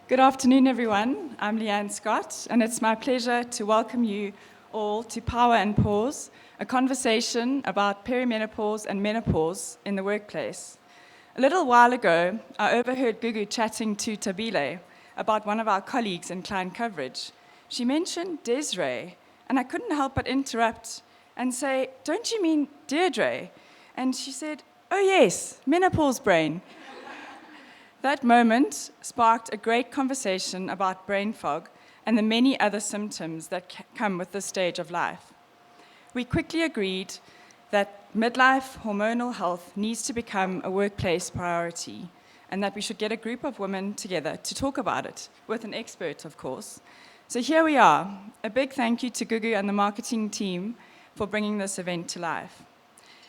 Good afternoon, everyone. I'm Skye Scott, and it's my pleasure to welcome you all to Power and Pause, a conversation about perimenopause and menopause in the workplace. A little while ago, I overheard Gugu chatting to Tabile about one of our colleagues in client coverage. She mentioned Desiree, and I couldn't help but interrupt and say, "Don't you mean Deirdre?" And she said, "Oh yes, menopause brain." That moment sparked a great conversation about brain fog and the many other symptoms that come with this stage of life. We quickly agreed that midlife hormonal health needs to become a workplace priority and that we should get a group of women together to talk about it, with an expert, of course. So here we are. A big thank you to Gugu and the marketing team for bringing this event to life.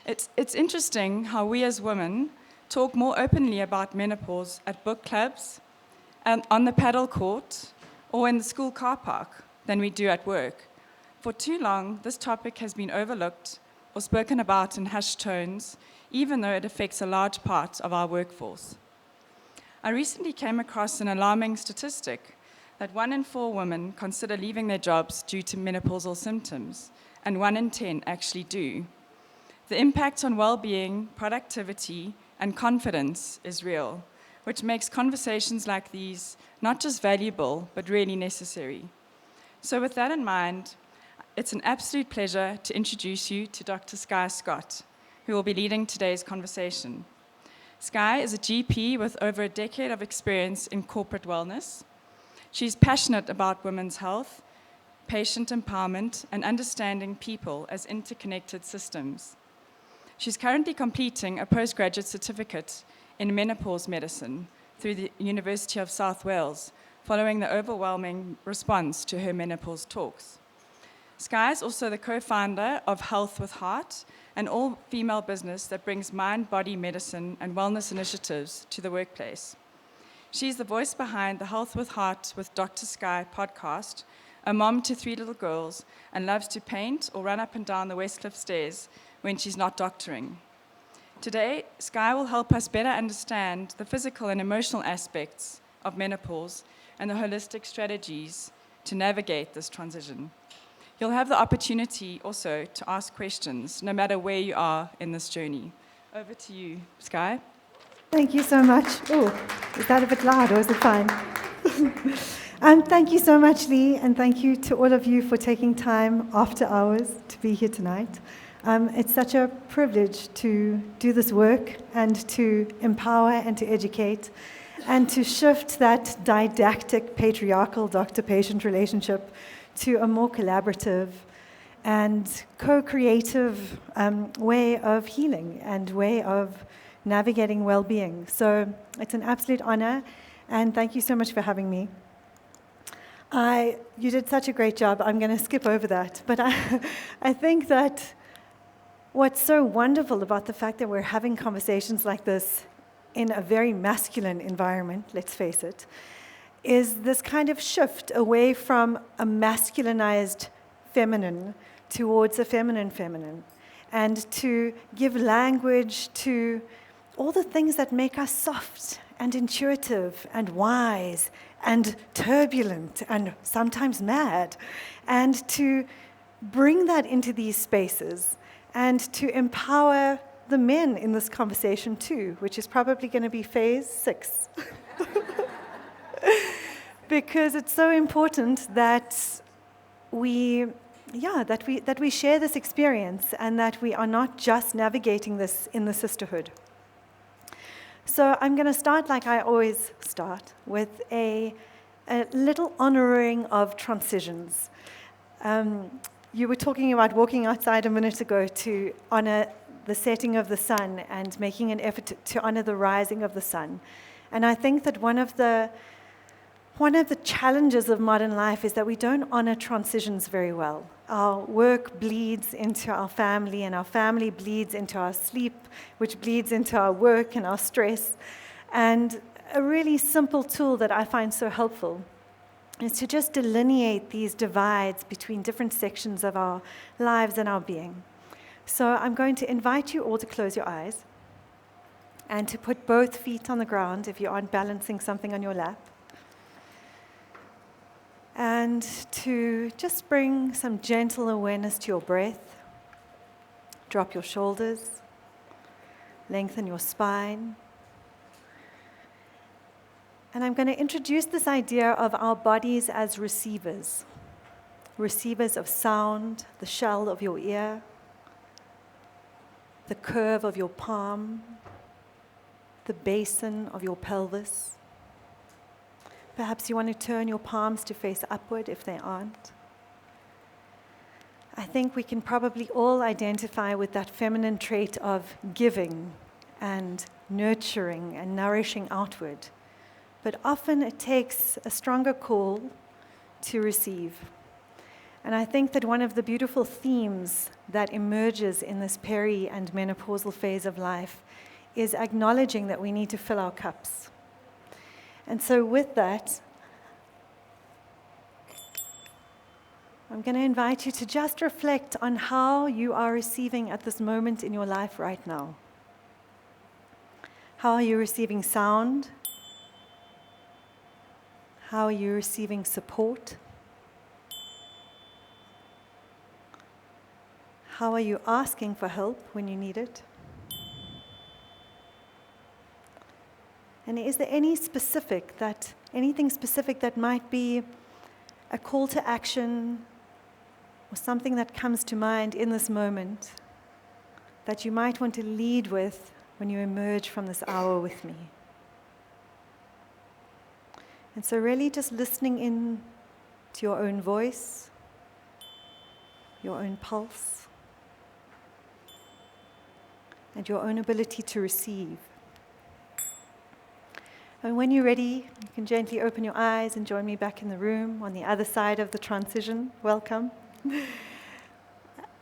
It's interesting how we as women talk more openly about menopause at book clubs, and on the paddle court, or in the school car park than we do at work. For too long, this topic has been overlooked or spoken about in hushed tones, even though it affects a large part of our workforce. I recently came across an alarming statistic that 1 in 4 women consider leaving their jobs due to menopausal symptoms, and 1 in 10 actually do. The impact on well-being, productivity, and confidence is real, which makes conversations like these not just valuable, but really necessary. So with that in mind, it's an absolute pleasure to introduce you to Dr. Skye Scott, who will be leading today's conversation. Skye is a GP with over a decade of experience in corporate wellness. She's passionate about women's health, patient empowerment, and understanding people as interconnected systems. She's currently completing a postgraduate certificate in menopause medicine through the University of South Wales, following the overwhelming response to her menopause talks. Skye is also the co-founder of Health with Heart, an all-female business that brings mind-body medicine and wellness initiatives to the workplace. She's the voice behind the Health with Heart with Dr. Skye podcast, a mom to 3 little girls, and loves to paint or run up and down the Westcliff stairs when she's not doctoring. Today, Skye will help us better understand the physical and emotional aspects of menopause and the holistic strategies to navigate this transition. You'll have the opportunity also to ask questions, no matter where you are in this journey. Over to you, Skye. Thank you so much. Oh, is that a bit loud or is it fine? Thank you so much, Lee, and thank you to all of you for taking time after hours to be here tonight. It's such a privilege to do this work and to empower and to educate and to shift that didactic patriarchal doctor-patient relationship to a more collaborative and co-creative way of healing and way of navigating well-being. So it's an absolute honor, and thank you so much for having me. You did such a great job. I'm going to skip over that, but I think that what's so wonderful about the fact that we're having conversations like this in a very masculine environment, let's face it, is this kind of shift away from a masculinized feminine towards a feminine, and to give language to all the things that make us soft and intuitive and wise and turbulent and sometimes mad, and to bring that into these spaces and to empower the men in this conversation too, which is probably going to be phase 6. Because it's so important that we share this experience and that we are not just navigating this in the sisterhood. So I'm going to start like I always start, with a little honoring of transitions. You were talking about walking outside a minute ago to honor the setting of the sun and making an effort to honor the rising of the sun. And I think that one of the challenges of modern life is that we don't honor transitions very well. Our work bleeds into our family, and our family bleeds into our sleep, which bleeds into our work and our stress. And a really simple tool that I find so helpful is to just delineate these divides between different sections of our lives and our being. So I'm going to invite you all to close your eyes and to put both feet on the ground if you aren't balancing something on your lap. and to just bring some gentle awareness to your breath. Drop your shoulders, lengthen your spine. And I'm going to introduce this idea of our bodies as receivers. Receivers of sound, the shell of your ear, the curve of your palm, the basin of your pelvis. Perhaps you want to turn your palms to face upward if they aren't. I think we can probably all identify with that feminine trait of giving and nurturing and nourishing outward. But often it takes a stronger call to receive. And I think that one of the beautiful themes that emerges in this peri and menopausal phase of life is acknowledging that we need to fill our cups. And so with that, I'm going to invite you to just reflect on how you are receiving at this moment in your life right now. How are you receiving sound? How are you receiving support? How are you asking for help when you need it? And is there anything specific that might be a call to action or something that comes to mind in this moment that you might want to lead with when you emerge from this hour with me? And so really just listening in to your own voice, your own pulse, and your own ability to receive. And when you're ready, you can gently open your eyes and join me back in the room on the other side of the transition. Welcome.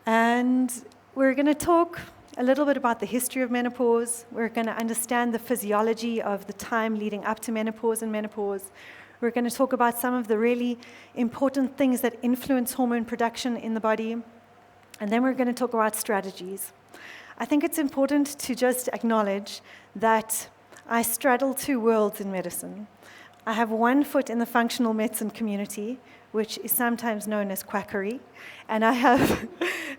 And we're going to talk a little bit about the history of menopause. We're going to understand the physiology of the time leading up to menopause and menopause. We're going to talk about some of the really important things that influence hormone production in the body. And then we're going to talk about strategies. I think it's important to just acknowledge that I straddle two worlds in medicine. I have one foot in the functional medicine community, which is sometimes known as quackery, and I have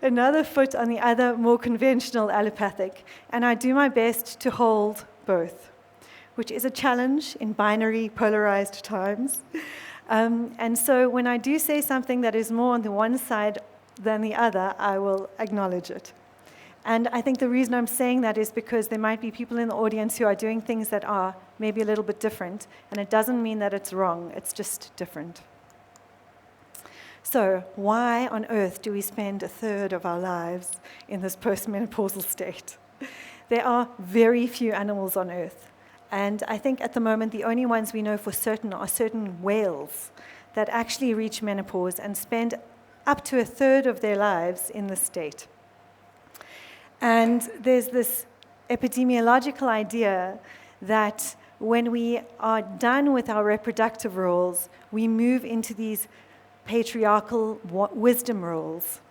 another foot on the other, more conventional allopathic, and I do my best to hold both, which is a challenge in binary, polarized times. And so when I do say something that is more on the one side than the other, I will acknowledge it. And I think the reason I'm saying that is because there might be people in the audience who are doing things that are maybe a little bit different, and it doesn't mean that it's wrong, it's just different. So why on earth do we spend a third of our lives in this postmenopausal state? There are very few animals on earth, and I think at the moment the only ones we know for certain are certain whales that actually reach menopause and spend up to a third of their lives in this state. And there's this epidemiological idea that when we are done with our reproductive roles, we move into these patriarchal wisdom roles.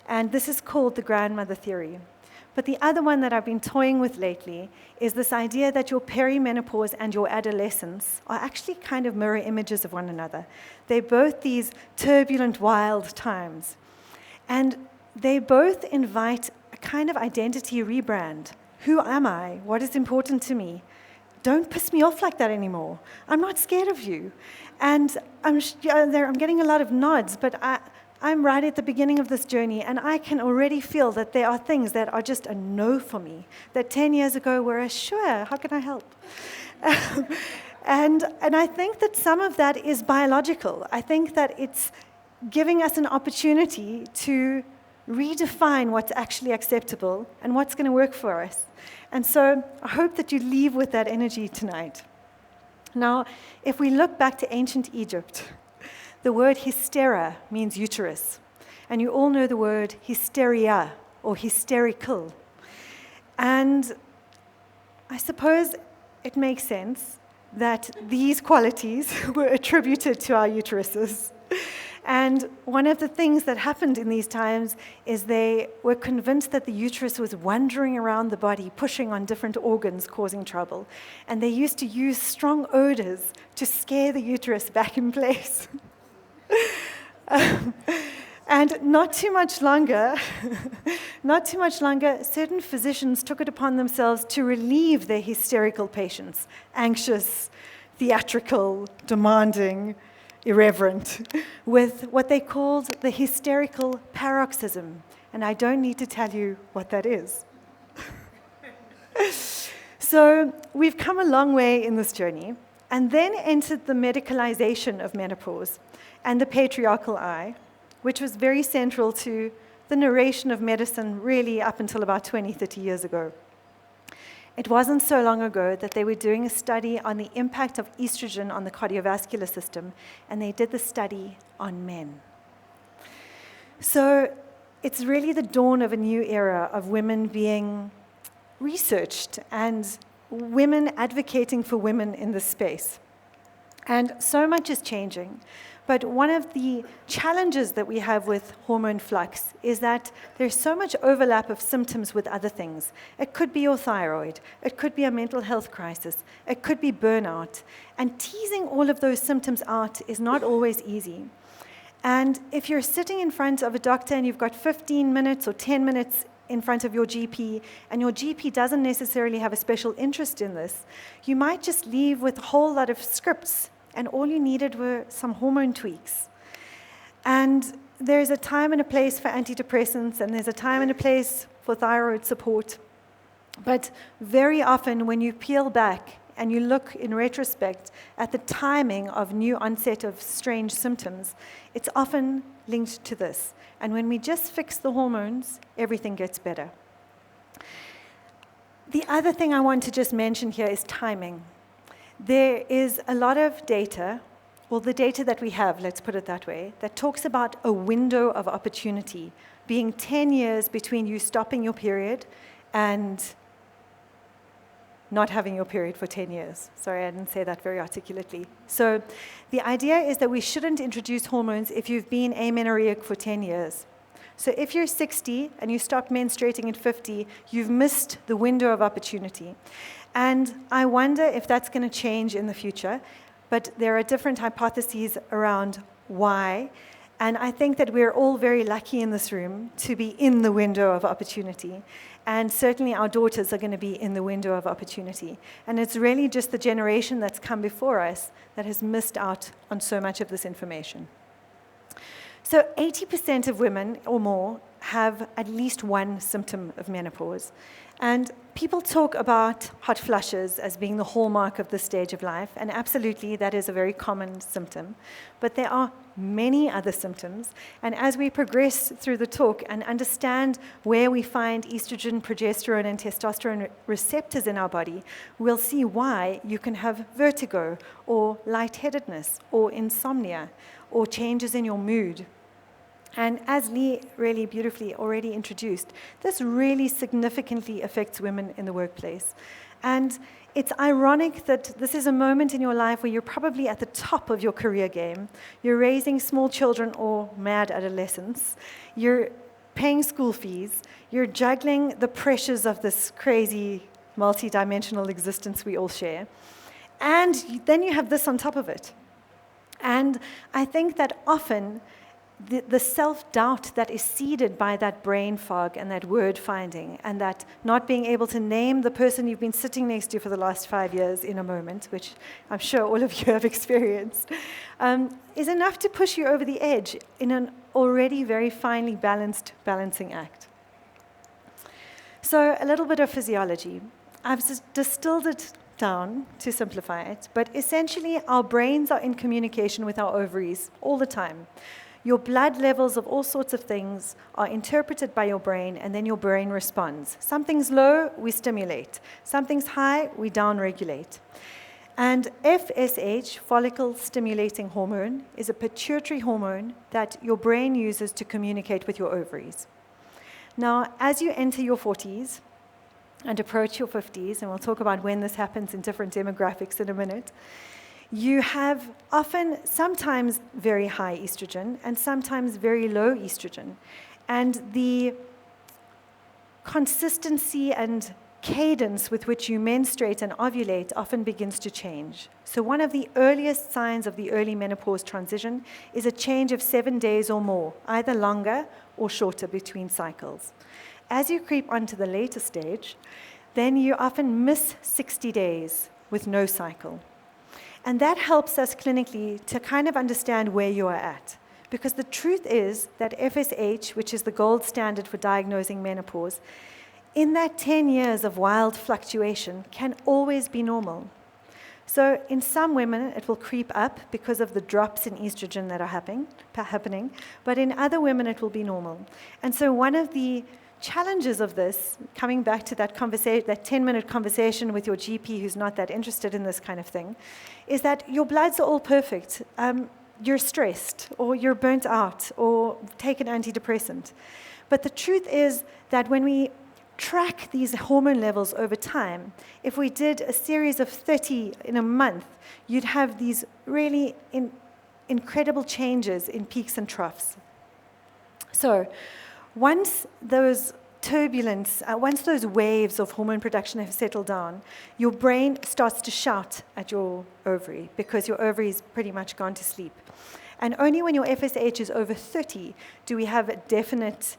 And this is called the grandmother theory. But the other one that I've been toying with lately is this idea that your perimenopause and your adolescence are actually kind of mirror images of one another. They're both these turbulent, wild times. And they both invite a kind of identity rebrand. Who am I? What is important to me? Don't piss me off like that anymore. I'm not scared of you. And I'm getting a lot of nods, but I'm right at the beginning of this journey, and I can already feel that there are things that are just a no for me, that 10 years ago were a sure, how can I help? And I think that some of that is biological. I think that it's giving us an opportunity to redefine what's actually acceptable and what's going to work for us. And so I hope that you leave with that energy tonight. Now, if we look back to ancient Egypt, the word hystera means uterus. And you all know the word hysteria or hysterical. And I suppose it makes sense that these qualities were attributed to our uteruses. And one of the things that happened in these times is they were convinced that the uterus was wandering around the body, pushing on different organs, causing trouble. And they used to use strong odors to scare the uterus back in place. And not too much longer, certain physicians took it upon themselves to relieve their hysterical patients, anxious, theatrical, demanding, irreverent, with what they called the hysterical paroxysm. And I don't need to tell you what that is. So we've come a long way in this journey, and then entered the medicalization of menopause and the patriarchal eye, which was very central to the narration of medicine really up until about 20, 30 years ago. It wasn't so long ago that they were doing a study on the impact of estrogen on the cardiovascular system, and they did the study on men. So it's really the dawn of a new era of women being researched and women advocating for women in this space. And so much is changing. But one of the challenges that we have with hormone flux is that there's so much overlap of symptoms with other things. It could be your thyroid. It could be a mental health crisis. It could be burnout. And teasing all of those symptoms out is not always easy. And if you're sitting in front of a doctor and you've got 15 minutes or 10 minutes in front of your GP, and your GP doesn't necessarily have a special interest in this, you might just leave with a whole lot of scripts, and all you needed were some hormone tweaks. And there's a time and a place for antidepressants, and there's a time and a place for thyroid support. But very often when you peel back and you look in retrospect at the timing of new onset of strange symptoms, it's often linked to this. And when we just fix the hormones, everything gets better. The other thing I want to just mention here is timing. There is a lot of data, well, the data that we have, let's put it that way, that talks about a window of opportunity being 10 years between you stopping your period and not having your period for 10 years. Sorry, I didn't say that very articulately. So the idea is that we shouldn't introduce hormones if you've been amenorrheic for 10 years. So if you're 60 and you stop menstruating at 50, you've missed the window of opportunity. And I wonder if that's going to change in the future, but there are different hypotheses around why. And I think that we're all very lucky in this room to be in the window of opportunity. And certainly our daughters are going to be in the window of opportunity. And it's really just the generation that's come before us that has missed out on so much of this information. So 80% of women or more have at least one symptom of menopause. And people talk about hot flushes as being the hallmark of this stage of life, and absolutely that is a very common symptom. But there are many other symptoms, and as we progress through the talk and understand where we find estrogen, progesterone, and testosterone receptors in our body, we'll see why you can have vertigo, or lightheadedness, or insomnia, or changes in your mood. And as Lee really beautifully already introduced, this really significantly affects women in the workplace. And it's ironic that this is a moment in your life where you're probably at the top of your career game. You're raising small children or mad adolescents. You're paying school fees. You're juggling the pressures of this crazy multi-dimensional existence we all share. And then you have this on top of it. And I think that often the self-doubt that is seeded by that brain fog and that word finding and that not being able to name the person you've been sitting next to for the last 5 years in a moment, which I'm sure all of you have experienced, is enough to push you over the edge in an already very finely balanced balancing act. So a little bit of physiology. I've distilled it down to simplify it, but essentially our brains are in communication with our ovaries all the time. Your blood levels of all sorts of things are interpreted by your brain, and then your brain responds. Something's low, we stimulate. Something's high, we downregulate. And FSH, follicle stimulating hormone, is a pituitary hormone that your brain uses to communicate with your ovaries. Now, as you enter your 40s and approach your 50s, and we'll talk about when this happens in different demographics in a minute, you have often, sometimes very high estrogen and sometimes very low estrogen. And the consistency and cadence with which you menstruate and ovulate often begins to change. So one of the earliest signs of the early menopause transition is a change of 7 days or more, either longer or shorter between cycles. As you creep onto the later stage, then you often miss 60 days with no cycle. And that helps us clinically to kind of understand where you are at. Because the truth is that FSH, which is the gold standard for diagnosing menopause, in that 10 years of wild fluctuation can always be normal. So in some women, it will creep up because of the drops in estrogen that are happening, but in other women, it will be normal. And so one of the challenges of this, coming back to that 10-minute conversation with your GP who's not that interested in this kind of thing, is that your bloods are all perfect. You're stressed, or you're burnt out, or take an antidepressant. But the truth is that when we track these hormone levels over time, if we did a series of 30 in a month, you'd have these really incredible changes in peaks and troughs. So once those once those waves of hormone production have settled down, your brain starts to shout at your ovary because your ovary is pretty much gone to sleep. And only when your FSH is over 30 do we have a definite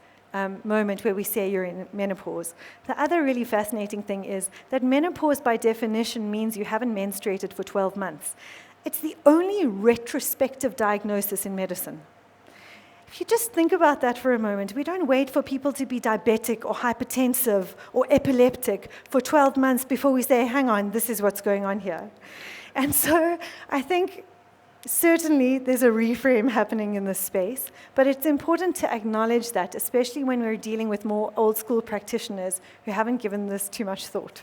moment where we say you're in menopause. The other really fascinating thing is that menopause by definition means you haven't menstruated for 12 months. It's the only retrospective diagnosis in medicine. If you just think about that for a moment, we don't wait for people to be diabetic or hypertensive or epileptic for 12 months before we say, hang on, this is what's going on here. And so I think certainly there's a reframe happening in this space, but it's important to acknowledge that, especially when we're dealing with more old school practitioners who haven't given this too much thought.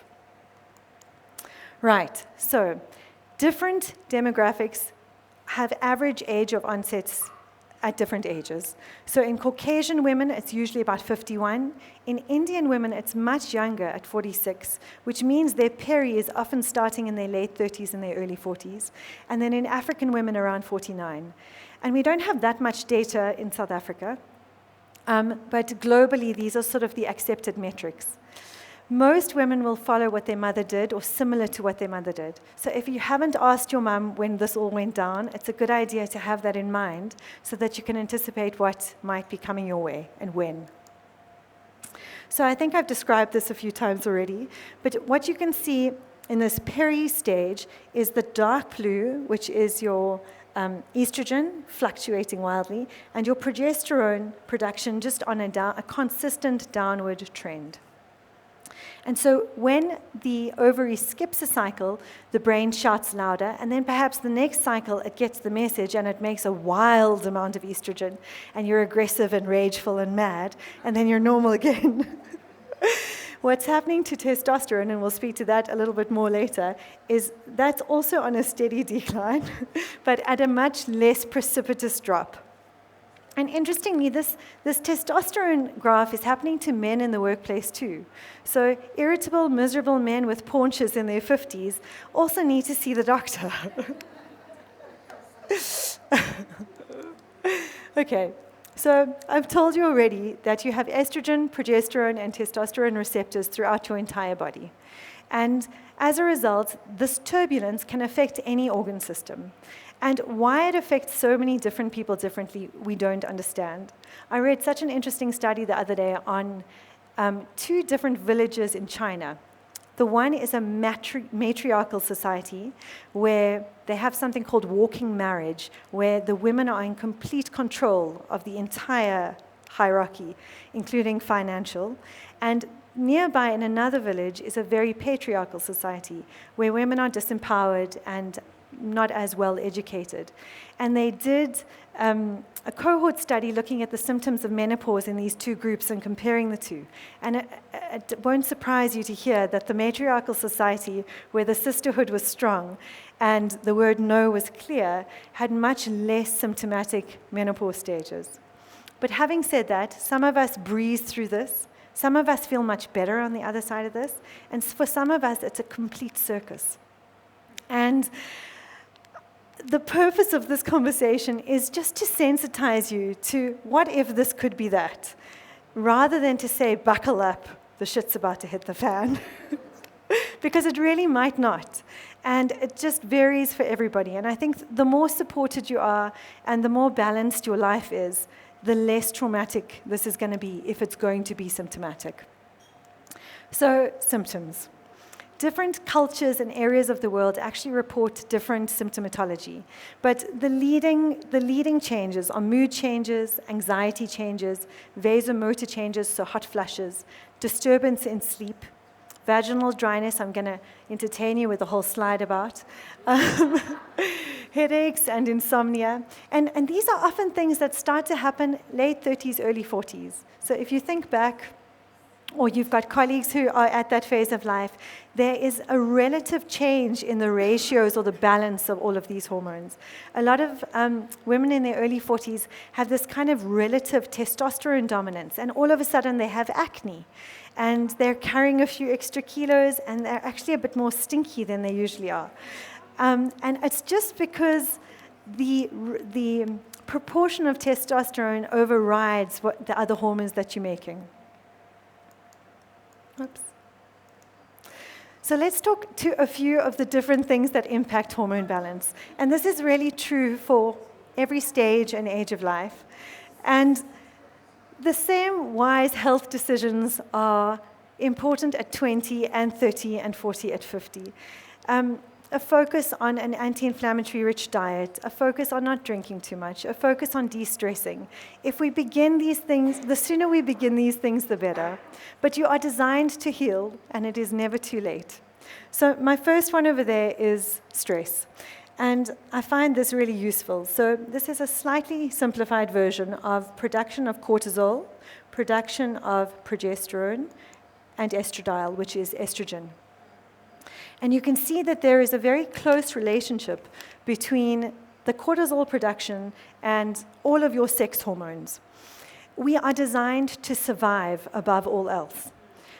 Right, so different demographics have average age of onsets at different ages. So in Caucasian women, it's usually about 51. In Indian women, it's much younger at 46, which means their peri is often starting in their late 30s and their early 40s. And then in African women, around 49. And we don't have that much data in South Africa, but globally, these are sort of the accepted metrics. Most women will follow what their mother did or similar to what their mother did. So if you haven't asked your mum when this all went down, it's a good idea to have that in mind so that you can anticipate what might be coming your way and when. So I think I've described this a few times already, but what you can see in this peri stage is the dark blue, which is your estrogen fluctuating wildly, and your progesterone production just on a consistent downward trend. And so when the ovary skips a cycle, the brain shouts louder, and then perhaps the next cycle it gets the message and it makes a wild amount of estrogen, and you're aggressive and rageful and mad, and then you're normal again. What's happening to testosterone, and we'll speak to that a little bit more later, is that's also on a steady decline, but at a much less precipitous drop. And interestingly, this testosterone graph is happening to men in the workplace too. So irritable, miserable men with paunches in their 50s also need to see the doctor. Okay, so I've told you already that you have estrogen, progesterone, and testosterone receptors throughout your entire body. And as a result, this turbulence can affect any organ system. And why it affects so many different people differently, we don't understand. I read such an interesting study the other day on 2 different villages in China. The one is a matriarchal society where they have something called walking marriage, where the women are in complete control of the entire hierarchy, including financial. And nearby in another village is a very patriarchal society where women are disempowered and not as well educated. And they did a cohort study looking at the symptoms of menopause in these 2 groups and comparing the 2. And it won't surprise you to hear that the matriarchal society, where the sisterhood was strong and the word no was clear, had much less symptomatic menopause stages. But having said that, some of us breeze through this. Some of us feel much better on the other side of this. And for some of us, it's a complete circus. And the purpose of this conversation is just to sensitize you to what if this could be that, rather than to say, buckle up, the shit's about to hit the fan. Because it really might not. And it just varies for everybody. And I think the more supported you are and the more balanced your life is, the less traumatic this is going to be if it's going to be symptomatic. So, symptoms. Different cultures and areas of the world actually report different symptomatology. But the leading changes are mood changes, anxiety changes, vasomotor changes, so hot flushes, disturbance in sleep, vaginal dryness, I'm going to entertain you with a whole slide about, headaches and insomnia. And these are often things that start to happen late 30s, early 40s. So if you think back, or you've got colleagues who are at that phase of life, there is a relative change in the ratios or the balance of all of these hormones. A lot of women in their early 40s have this kind of relative testosterone dominance, and all of a sudden they have acne. And they're carrying a few extra kilos, and they're actually a bit more stinky than they usually are. And it's just because the proportion of testosterone overrides what the other hormones that you're making. Oops. So let's talk to a few of the different things that impact hormone balance. And this is really true for every stage and age of life. And the same wise health decisions are important at 20 and 30 and 40 at 50. A focus on an anti-inflammatory rich diet, a focus on not drinking too much, a focus on de-stressing. If we begin these things, the sooner we begin these things, the better. But you are designed to heal, and it is never too late. So my first one over there is stress. And I find this really useful. So this is a slightly simplified version of production of cortisol, production of progesterone, and estradiol, which is estrogen. And you can see that there is a very close relationship between the cortisol production and all of your sex hormones. We are designed to survive above all else.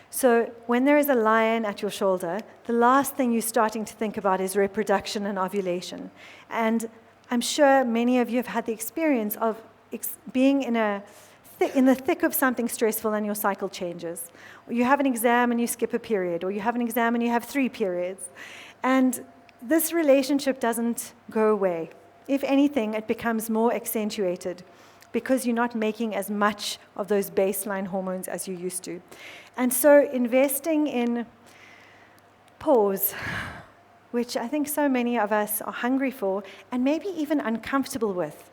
So when there is a lion at your shoulder, the last thing you're starting to think about is reproduction and ovulation. And I'm sure many of you have had the experience of being in the thick of something stressful and your cycle changes. Or you have an exam and you skip a period, or you have an exam and you have 3 periods. And this relationship doesn't go away. If anything, it becomes more accentuated because you're not making as much of those baseline hormones as you used to. And so investing in pause, which I think so many of us are hungry for and maybe even uncomfortable with.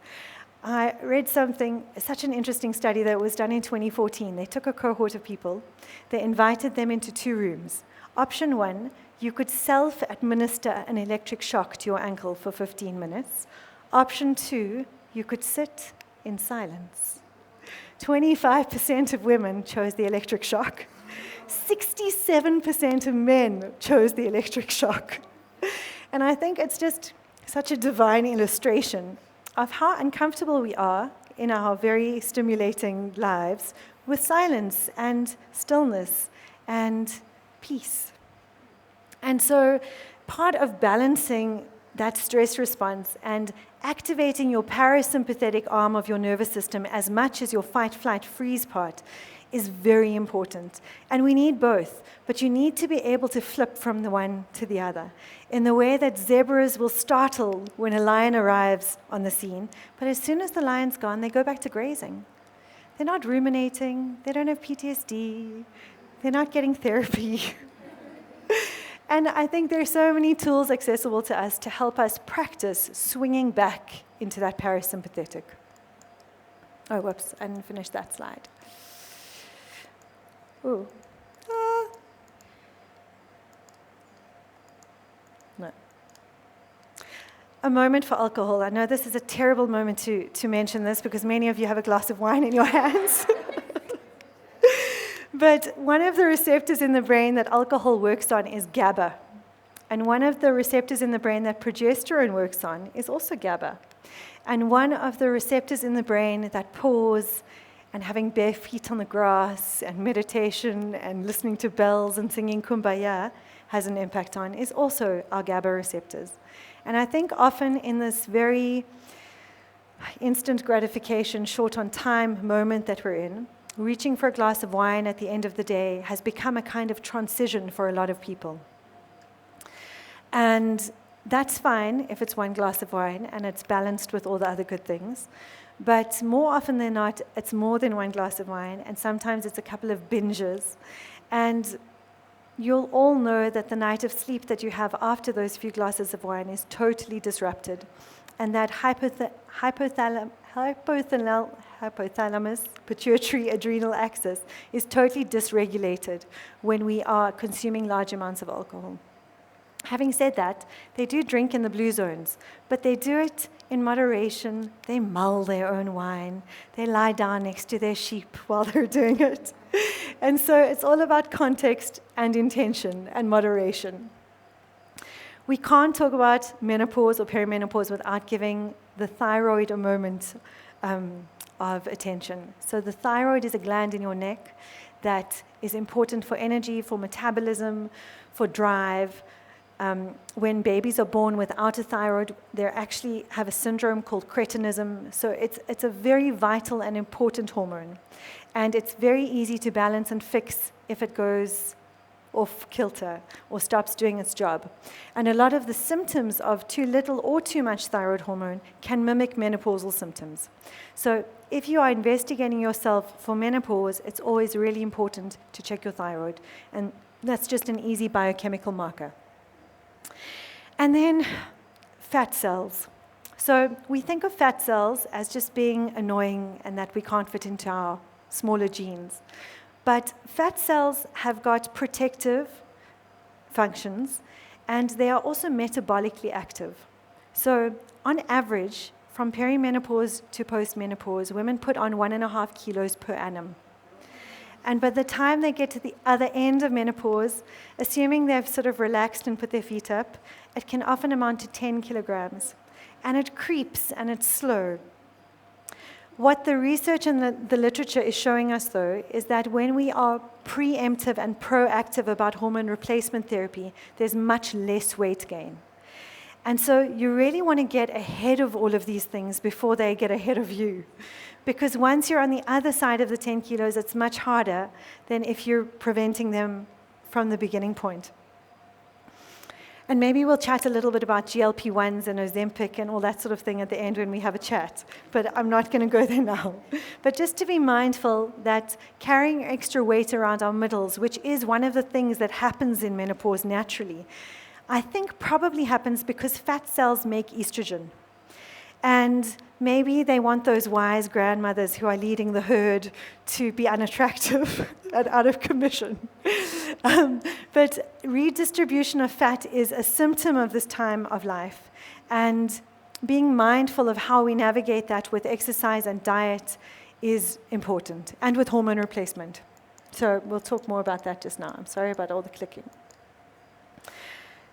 I read such an interesting study that was done in 2014. They took a cohort of people, they invited them into 2 rooms. Option 1, you could self-administer an electric shock to your ankle for 15 minutes. Option 2, you could sit in silence. 25% of women chose the electric shock. 67% of men chose the electric shock. And I think it's just such a divine illustration of how uncomfortable we are in our very stimulating lives with silence and stillness and peace. And so part of balancing that stress response and activating your parasympathetic arm of your nervous system as much as your fight, flight, freeze part is very important. And we need both, but you need to be able to flip from the one to the other in the way that zebras will startle when a lion arrives on the scene, but as soon as the lion's gone, they go back to grazing. They're not ruminating, they don't have PTSD, they're not getting therapy. And I think there's so many tools accessible to us to help us practice swinging back into that parasympathetic. Oh, whoops, I didn't finish that slide. Ooh. No. A moment for alcohol. I know this is a terrible moment to mention this because many of you have a glass of wine in your hands. But one of the receptors in the brain that alcohol works on is GABA. And one of the receptors in the brain that progesterone works on is also GABA. And one of the receptors in the brain that pause and having bare feet on the grass and meditation and listening to bells and singing Kumbaya has an impact on is also our GABA receptors. And I think often in this very instant gratification, short on time moment that we're in, reaching for a glass of wine at the end of the day has become a kind of transition for a lot of people. And that's fine if it's one glass of wine and it's balanced with all the other good things. But more often than not, it's more than one glass of wine, and sometimes it's a couple of binges. And you'll all know that the night of sleep that you have after those few glasses of wine is totally disrupted. And that hypothalamus, pituitary adrenal axis is totally dysregulated when we are consuming large amounts of alcohol. Having said that, they do drink in the blue zones, but they do it in moderation. They mull their own wine. They lie down next to their sheep while they're doing it. And so it's all about context and intention and moderation. We can't talk about menopause or perimenopause without giving the thyroid a moment of attention. So the thyroid is a gland in your neck that is important for energy, for metabolism, for drive. When babies are born without a thyroid, they actually have a syndrome called cretinism. So it's a very vital and important hormone. And it's very easy to balance and fix if it goes off kilter or stops doing its job. And a lot of the symptoms of too little or too much thyroid hormone can mimic menopausal symptoms. So if you are investigating yourself for menopause, it's always really important to check your thyroid. And that's just an easy biochemical marker. And then fat cells. So we think of fat cells as just being annoying and that we can't fit into our smaller genes. But fat cells have got protective functions, and they are also metabolically active. So on average, from perimenopause to postmenopause, women put on 1.5 kilos per annum. And by the time they get to the other end of menopause, assuming they've sort of relaxed and put their feet up, it can often amount to 10 kilograms. And it creeps and it's slow. What the research and the literature is showing us, though, is that when we are preemptive and proactive about hormone replacement therapy, there's much less weight gain. And so you really want to get ahead of all of these things before they get ahead of you. Because once you're on the other side of the 10 kilos, it's much harder than if you're preventing them from the beginning point. And maybe we'll chat a little bit about GLP-1s and Ozempic and all that sort of thing at the end when we have a chat. But I'm not going to go there now. But just to be mindful that carrying extra weight around our middles, which is one of the things that happens in menopause naturally, I think probably happens because fat cells make estrogen. And maybe they want those wise grandmothers who are leading the herd to be unattractive and out of commission. But redistribution of fat is a symptom of this time of life. And being mindful of how we navigate that with exercise and diet is important, and with hormone replacement. So we'll talk more about that just now. I'm sorry about all the clicking.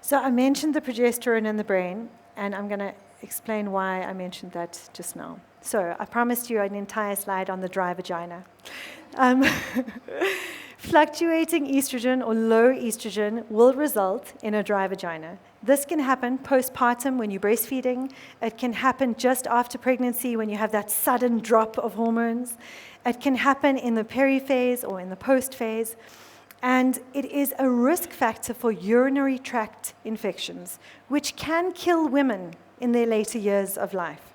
So I mentioned the progesterone in the brain, and I'm going to explain why I mentioned that just now. So I promised you an entire slide on the dry vagina. Fluctuating estrogen or low estrogen will result in a dry vagina. This can happen postpartum when you're breastfeeding. It can happen just after pregnancy when you have that sudden drop of hormones. It can happen in the peri-phase or in the post-phase. And it is a risk factor for urinary tract infections, which can kill women in their later years of life.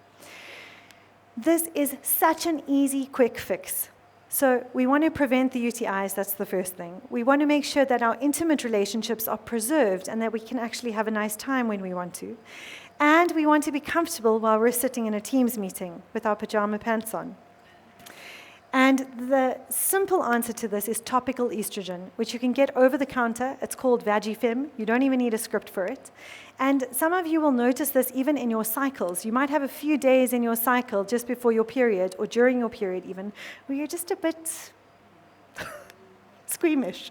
This is such an easy, quick fix. So we want to prevent the UTIs, that's the first thing. We want to make sure that our intimate relationships are preserved and that we can actually have a nice time when we want to. And we want to be comfortable while we're sitting in a Teams meeting with our pajama pants on. And the simple answer to this is topical estrogen, which you can get over the counter. It's called Vagifem. You don't even need a script for it. And some of you will notice this even in your cycles. You might have a few days in your cycle just before your period, or during your period even, where you're just a bit squeamish.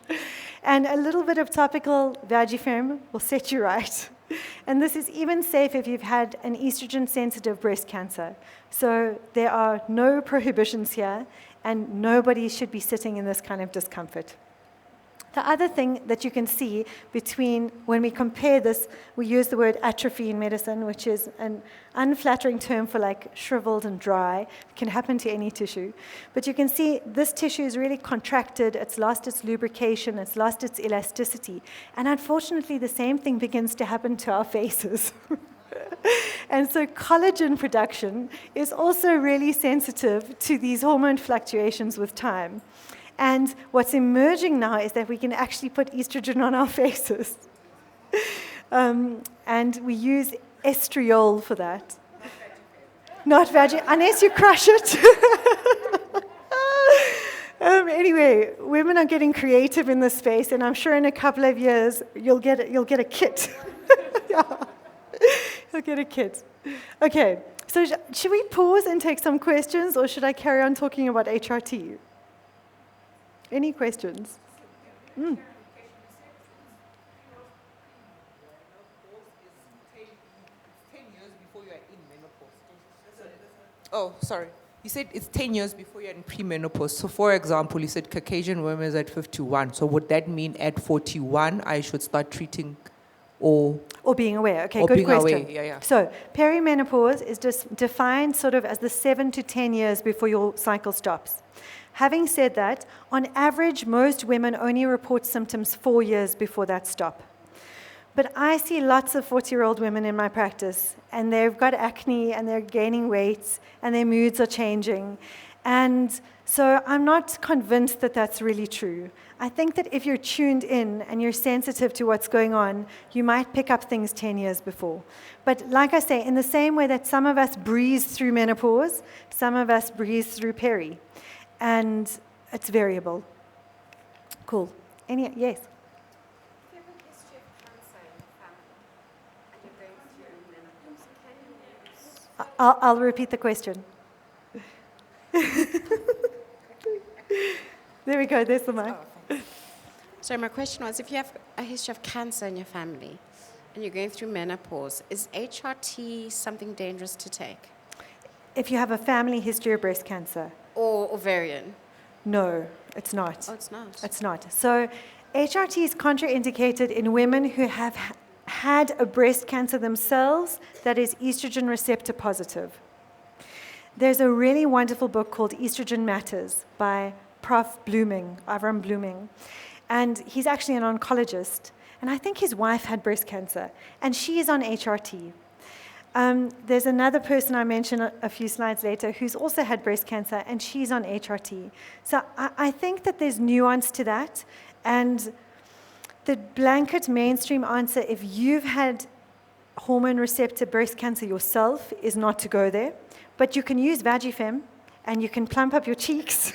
And a little bit of topical Vagifem will set you right. And this is even safe if you've had an estrogen-sensitive breast cancer. So there are no prohibitions here, and nobody should be sitting in this kind of discomfort. The other thing that you can see between when we compare this, we use the word atrophy in medicine, which is an unflattering term for like shriveled and dry. It can happen to any tissue. But you can see this tissue is really contracted, it's lost its lubrication, it's lost its elasticity. And unfortunately, the same thing begins to happen to our faces. And so collagen production is also really sensitive to these hormone fluctuations with time. And what's emerging now is that we can actually put estrogen on our faces. And we use estriol for that. Not veggie, unless you crush it. Anyway, women are getting creative in this space, and I'm sure in a couple of years you'll get a kit. Yeah. You'll get a kit. Okay, so should we pause and take some questions, or should I carry on talking about HRT? Any questions? Mm. Oh, sorry. You said it's 10 years before you're in premenopause. So, for example, you said Caucasian women is at 51. So, would that mean at 41 I should start treating or being aware? Okay, or good being question. aware? Yeah. So, perimenopause is just defined sort of as the 7 to 10 years before your cycle stops. Having said that, on average, most women only report symptoms 4 years before that stop. But I see lots of 40-year-old women in my practice, and they've got acne, and they're gaining weight, and their moods are changing. And so I'm not convinced that that's really true. I think that if you're tuned in and you're sensitive to what's going on, you might pick up things 10 years before. But like I say, in the same way that some of us breeze through menopause, some of us breeze through peri. And it's variable. Cool. Yes? If you have a history of cancer in your family and you're going through menopause, can you use... I'll repeat the question. There we go, there's the mic. So my question was, if you have a history of cancer in your family and you're going through menopause, is HRT something dangerous to take? If you have a family history of breast cancer. Or ovarian? No, it's not. Oh, it's not? It's not. So HRT is contraindicated in women who have had a breast cancer themselves that is estrogen receptor positive. There's a really wonderful book called Estrogen Matters by Prof. Avram Blooming. And he's actually an oncologist. And I think his wife had breast cancer. And she is on HRT. There's another person I mentioned a few slides later who's also had breast cancer, and she's on HRT. So I think that there's nuance to that. And the blanket mainstream answer, if you've had hormone receptor breast cancer yourself, is not to go there. But you can use Vagifem, and you can plump up your cheeks.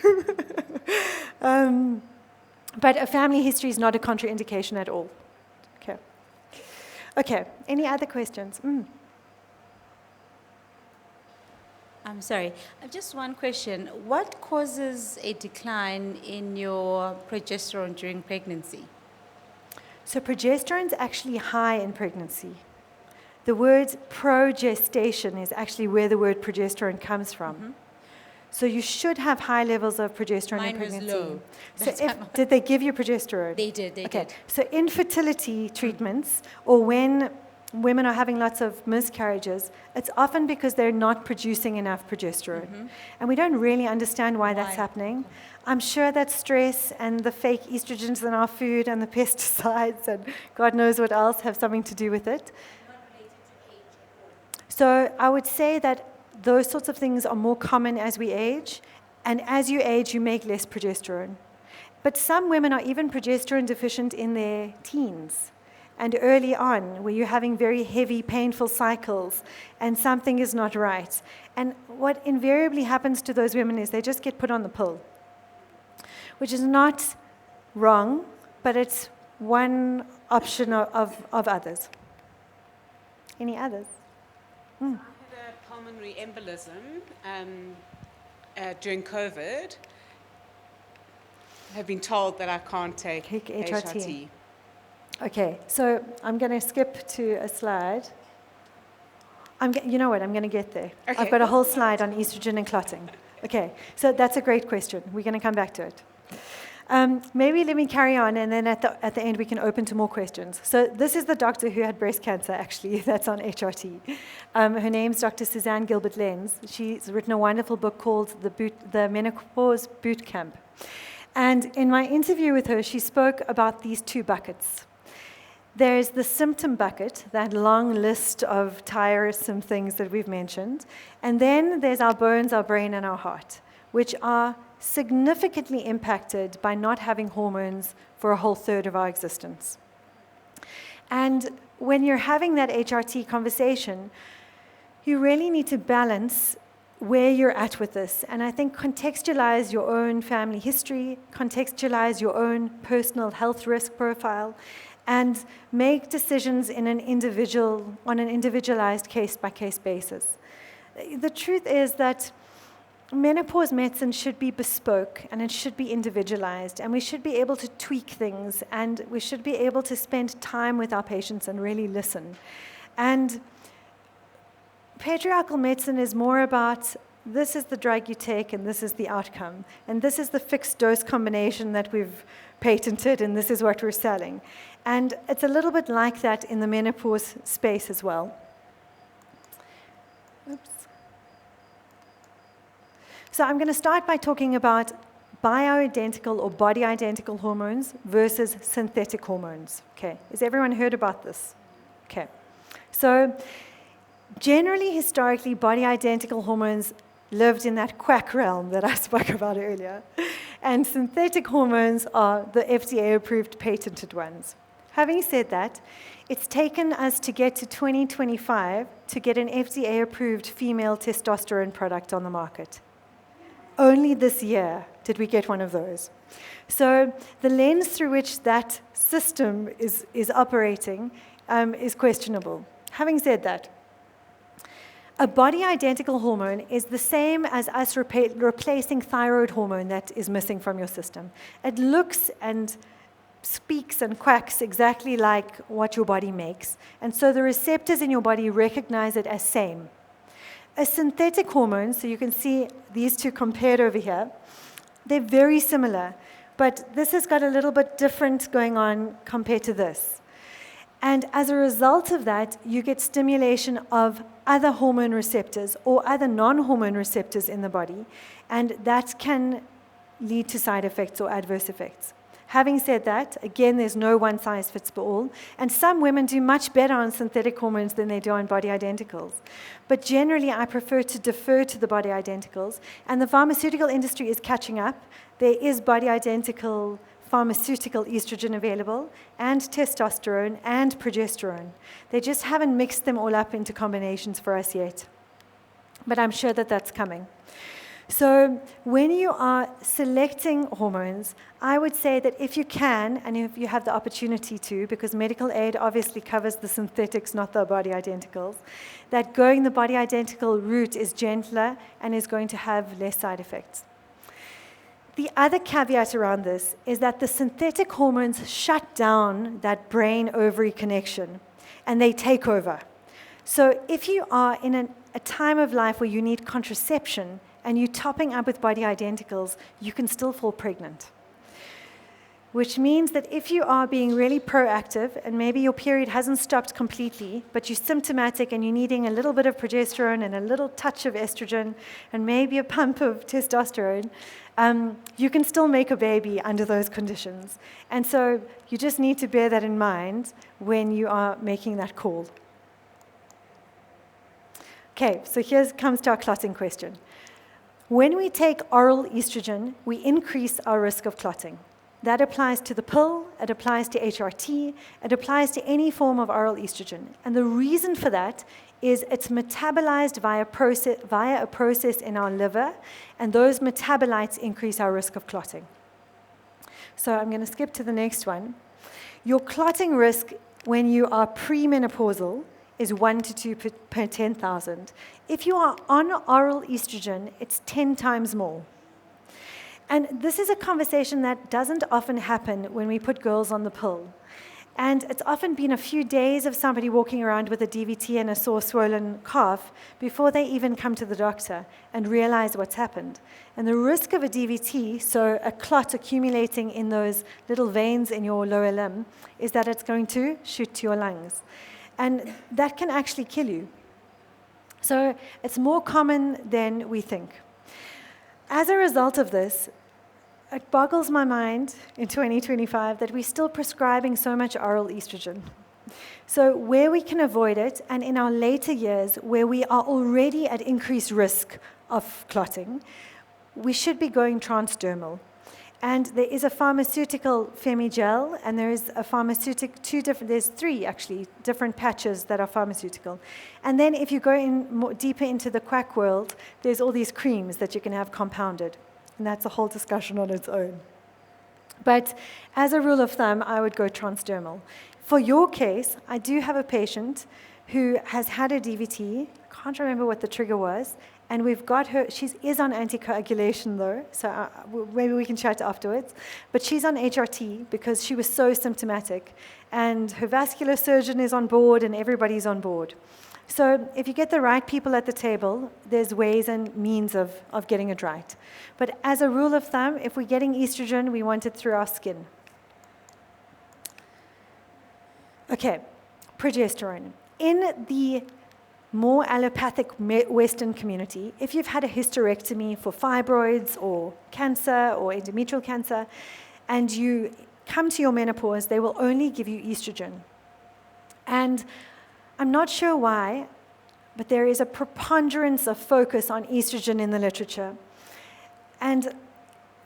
But a family history is not a contraindication at all. Okay, any other questions? I'm sorry. Just one question. What causes a decline in your progesterone during pregnancy? So progesterone's actually high in pregnancy. The word progestation is actually where the word progesterone comes from. Mm-hmm. So you should have high levels of progesterone Mine in pregnancy. was low. So did they give you progesterone? They did, they did. So infertility treatments, or when women are having lots of miscarriages, it's often because they're not producing enough progesterone. Mm-hmm. And we don't really understand why that's happening. I'm sure that stress and the fake estrogens in our food and the pesticides and God knows what else have something to do with it. Not related to age at all. So I would say that those sorts of things are more common as we age, and as you age, you make less progesterone. But some women are even progesterone deficient in their teens and early on, where you're having very heavy, painful cycles, and something is not right. And what invariably happens to those women is they just get put on the pill, which is not wrong, but it's one option of others. Any others? I had a pulmonary embolism during COVID. I have been told that I can't take HRT. Okay, so I'm going to skip to a slide. You know what, I'm going to get there. Okay. I've got a whole slide on estrogen and clotting. Okay, so that's a great question. We're going to come back to it. Maybe let me carry on, and then at the end we can open to more questions. So this is the doctor who had breast cancer, actually, that's on HRT. Her name's Dr. Suzanne Gilbert-Lenz. She's written a wonderful book called The Menopause Boot Camp. And in my interview with her, she spoke about these two buckets. There's the symptom bucket, that long list of tiresome things that we've mentioned. And then there's our bones, our brain, and our heart, which are significantly impacted by not having hormones for a whole third of our existence. And when you're having that HRT conversation, you really need to balance where you're at with this. And I think contextualize your own family history, contextualize your own personal health risk profile, and make decisions on an individualized case-by-case basis. The truth is that menopause medicine should be bespoke and it should be individualized, and we should be able to tweak things, and we should be able to spend time with our patients and really listen. And patriarchal medicine is more about this is the drug you take and this is the outcome, and this is the fixed dose combination that we've patented and this is what we're selling. And it's a little bit like that in the menopause space as well. Oops. So I'm going to start by talking about bioidentical or body-identical hormones versus synthetic hormones. Okay, has everyone heard about this? Okay, so generally, historically, body-identical hormones lived in that quack realm that I spoke about earlier, and synthetic hormones are the FDA-approved patented ones. Having said that, it's taken us to get to 2025 to get an FDA-approved female testosterone product on the market. Only this year did we get one of those. So the lens through which that system is operating is questionable. Having said that, a body-identical hormone is the same as us replacing thyroid hormone that is missing from your system. It looks and speaks and quacks exactly like what your body makes, and so the receptors in your body recognize it as same. A synthetic hormone, so you can see these two compared over here, they're very similar, but this has got a little bit different going on compared to this. And as a result of that, you get stimulation of other hormone receptors or other non-hormone receptors in the body, and that can lead to side effects or adverse effects. Having said that, again, there's no one size fits all, and some women do much better on synthetic hormones than they do on body identicals. But generally, I prefer to defer to the body identicals, and the pharmaceutical industry is catching up. There is body identical pharmaceutical estrogen available, and testosterone, and progesterone. They just haven't mixed them all up into combinations for us yet. But I'm sure that that's coming. So when you are selecting hormones, I would say that if you can, and if you have the opportunity to, because medical aid obviously covers the synthetics, not the body identicals, that going the body identical route is gentler and is going to have less side effects. The other caveat around this is that the synthetic hormones shut down that brain-ovary connection, and they take over. So if you are in a time of life where you need contraception, and you're topping up with body identicals, you can still fall pregnant. Which means that if you are being really proactive, and maybe your period hasn't stopped completely, but you're symptomatic and you're needing a little bit of progesterone and a little touch of estrogen and maybe a pump of testosterone, you can still make a baby under those conditions. And so you just need to bear that in mind when you are making that call. Okay, so here comes to our clotting question. When we take oral estrogen, we increase our risk of clotting. That applies to the pill, it applies to HRT, it applies to any form of oral estrogen. And the reason for that is it's metabolized via a process in our liver, and those metabolites increase our risk of clotting. So I'm going to skip to the next one. Your clotting risk when you are premenopausal is 1 to 2 per 10,000. If you are on oral estrogen, it's 10 times more. And this is a conversation that doesn't often happen when we put girls on the pill. And it's often been a few days of somebody walking around with a DVT and a sore, swollen calf before they even come to the doctor and realize what's happened. And the risk of a DVT, so a clot accumulating in those little veins in your lower limb, is that it's going to shoot to your lungs. And that can actually kill you. So it's more common than we think. As a result of this, it boggles my mind in 2025 that we're still prescribing so much oral estrogen. So where we can avoid it, and in our later years where we are already at increased risk of clotting, we should be going transdermal. And there is a pharmaceutical Femigel, and there is a pharmaceutical, there's three actually, different patches that are pharmaceutical. And then if you go in more deeper into the quack world, there's all these creams that you can have compounded. And that's a whole discussion on its own. But as a rule of thumb, I would go transdermal. For your case, I do have a patient who has had a DVT, can't remember what the trigger was, and we've got her, she is on anticoagulation though, so maybe we can chat afterwards, but she's on HRT because she was so symptomatic, and her vascular surgeon is on board and everybody's on board. So if you get the right people at the table, there's ways and means of getting it right. But as a rule of thumb, if we're getting estrogen, we want it through our skin. Okay, progesterone. In the more allopathic Western community, if you've had a hysterectomy for fibroids or cancer or endometrial cancer, and you come to your menopause, they will only give you estrogen. And I'm not sure why, but there is a preponderance of focus on estrogen in the literature. And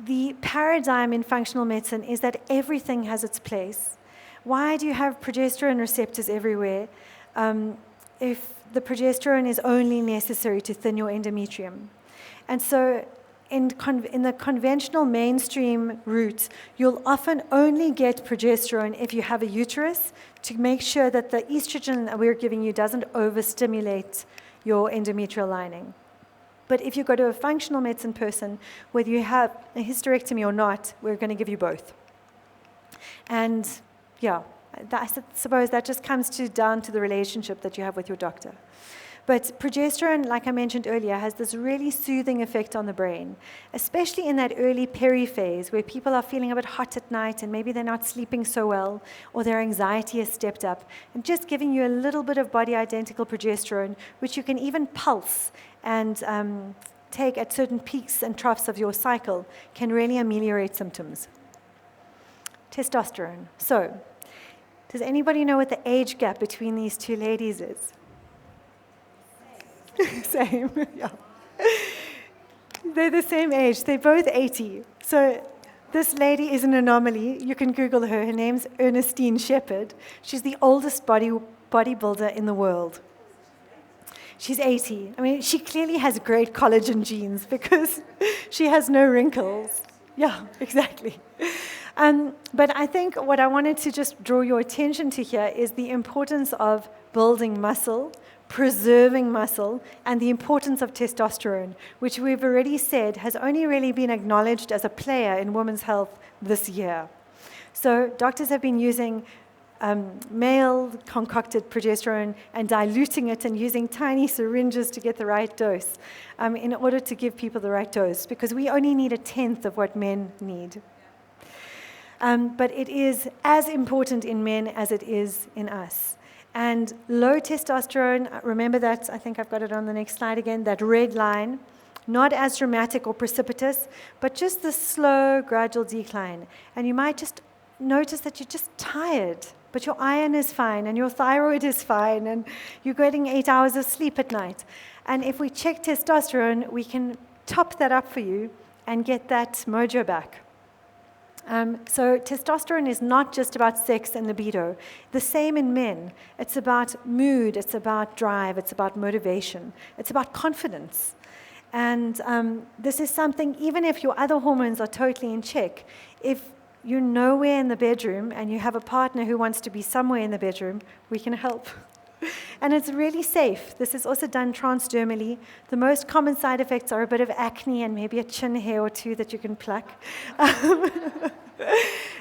the paradigm in functional medicine is that everything has its place. Why do you have progesterone receptors everywhere if the progesterone is only necessary to thin your endometrium? And so in the conventional mainstream route, you'll often only get progesterone if you have a uterus to make sure that the estrogen that we're giving you doesn't overstimulate your endometrial lining. But if you go to a functional medicine person, whether you have a hysterectomy or not, we're going to give you both. And yeah, I suppose that just comes down to the relationship that you have with your doctor. But progesterone, like I mentioned earlier, has this really soothing effect on the brain, especially in that early peri-phase where people are feeling a bit hot at night and maybe they're not sleeping so well or their anxiety has stepped up. And just giving you a little bit of body-identical progesterone, which you can even pulse and take at certain peaks and troughs of your cycle, can really ameliorate symptoms. Testosterone. So, does anybody know what the age gap between these two ladies is? Same, yeah. They're the same age. They're both 80. So this lady is an anomaly. You can Google her. Her name's Ernestine Shepherd. She's the oldest bodybuilder in the world. She's 80. I mean, she clearly has great collagen genes because she has no wrinkles. Yeah, exactly. But I think what I wanted to just draw your attention to here is the importance of building muscle, preserving muscle, and the importance of testosterone, which we've already said has only really been acknowledged as a player in women's health this year. So doctors have been using male concocted progesterone and diluting it and using tiny syringes to get the right dose in order to give people the right dose, because we only need 1/10 of what men need. But it is as important in men as it is in us. And low testosterone, remember that, I think I've got it on the next slide again, that red line, not as dramatic or precipitous, but just the slow, gradual decline. And you might just notice that you're just tired, but your iron is fine, and your thyroid is fine, and you're getting 8 hours of sleep at night. And if we check testosterone, we can top that up for you and get that mojo back. So testosterone is not just about sex and libido. The same in men. It's about mood, it's about drive, it's about motivation, it's about confidence. And this is something, even if your other hormones are totally in check, if you're nowhere in the bedroom and you have a partner who wants to be somewhere in the bedroom, we can help. And it's really safe. This is also done transdermally. The most common side effects are a bit of acne and maybe a chin hair or two that you can pluck.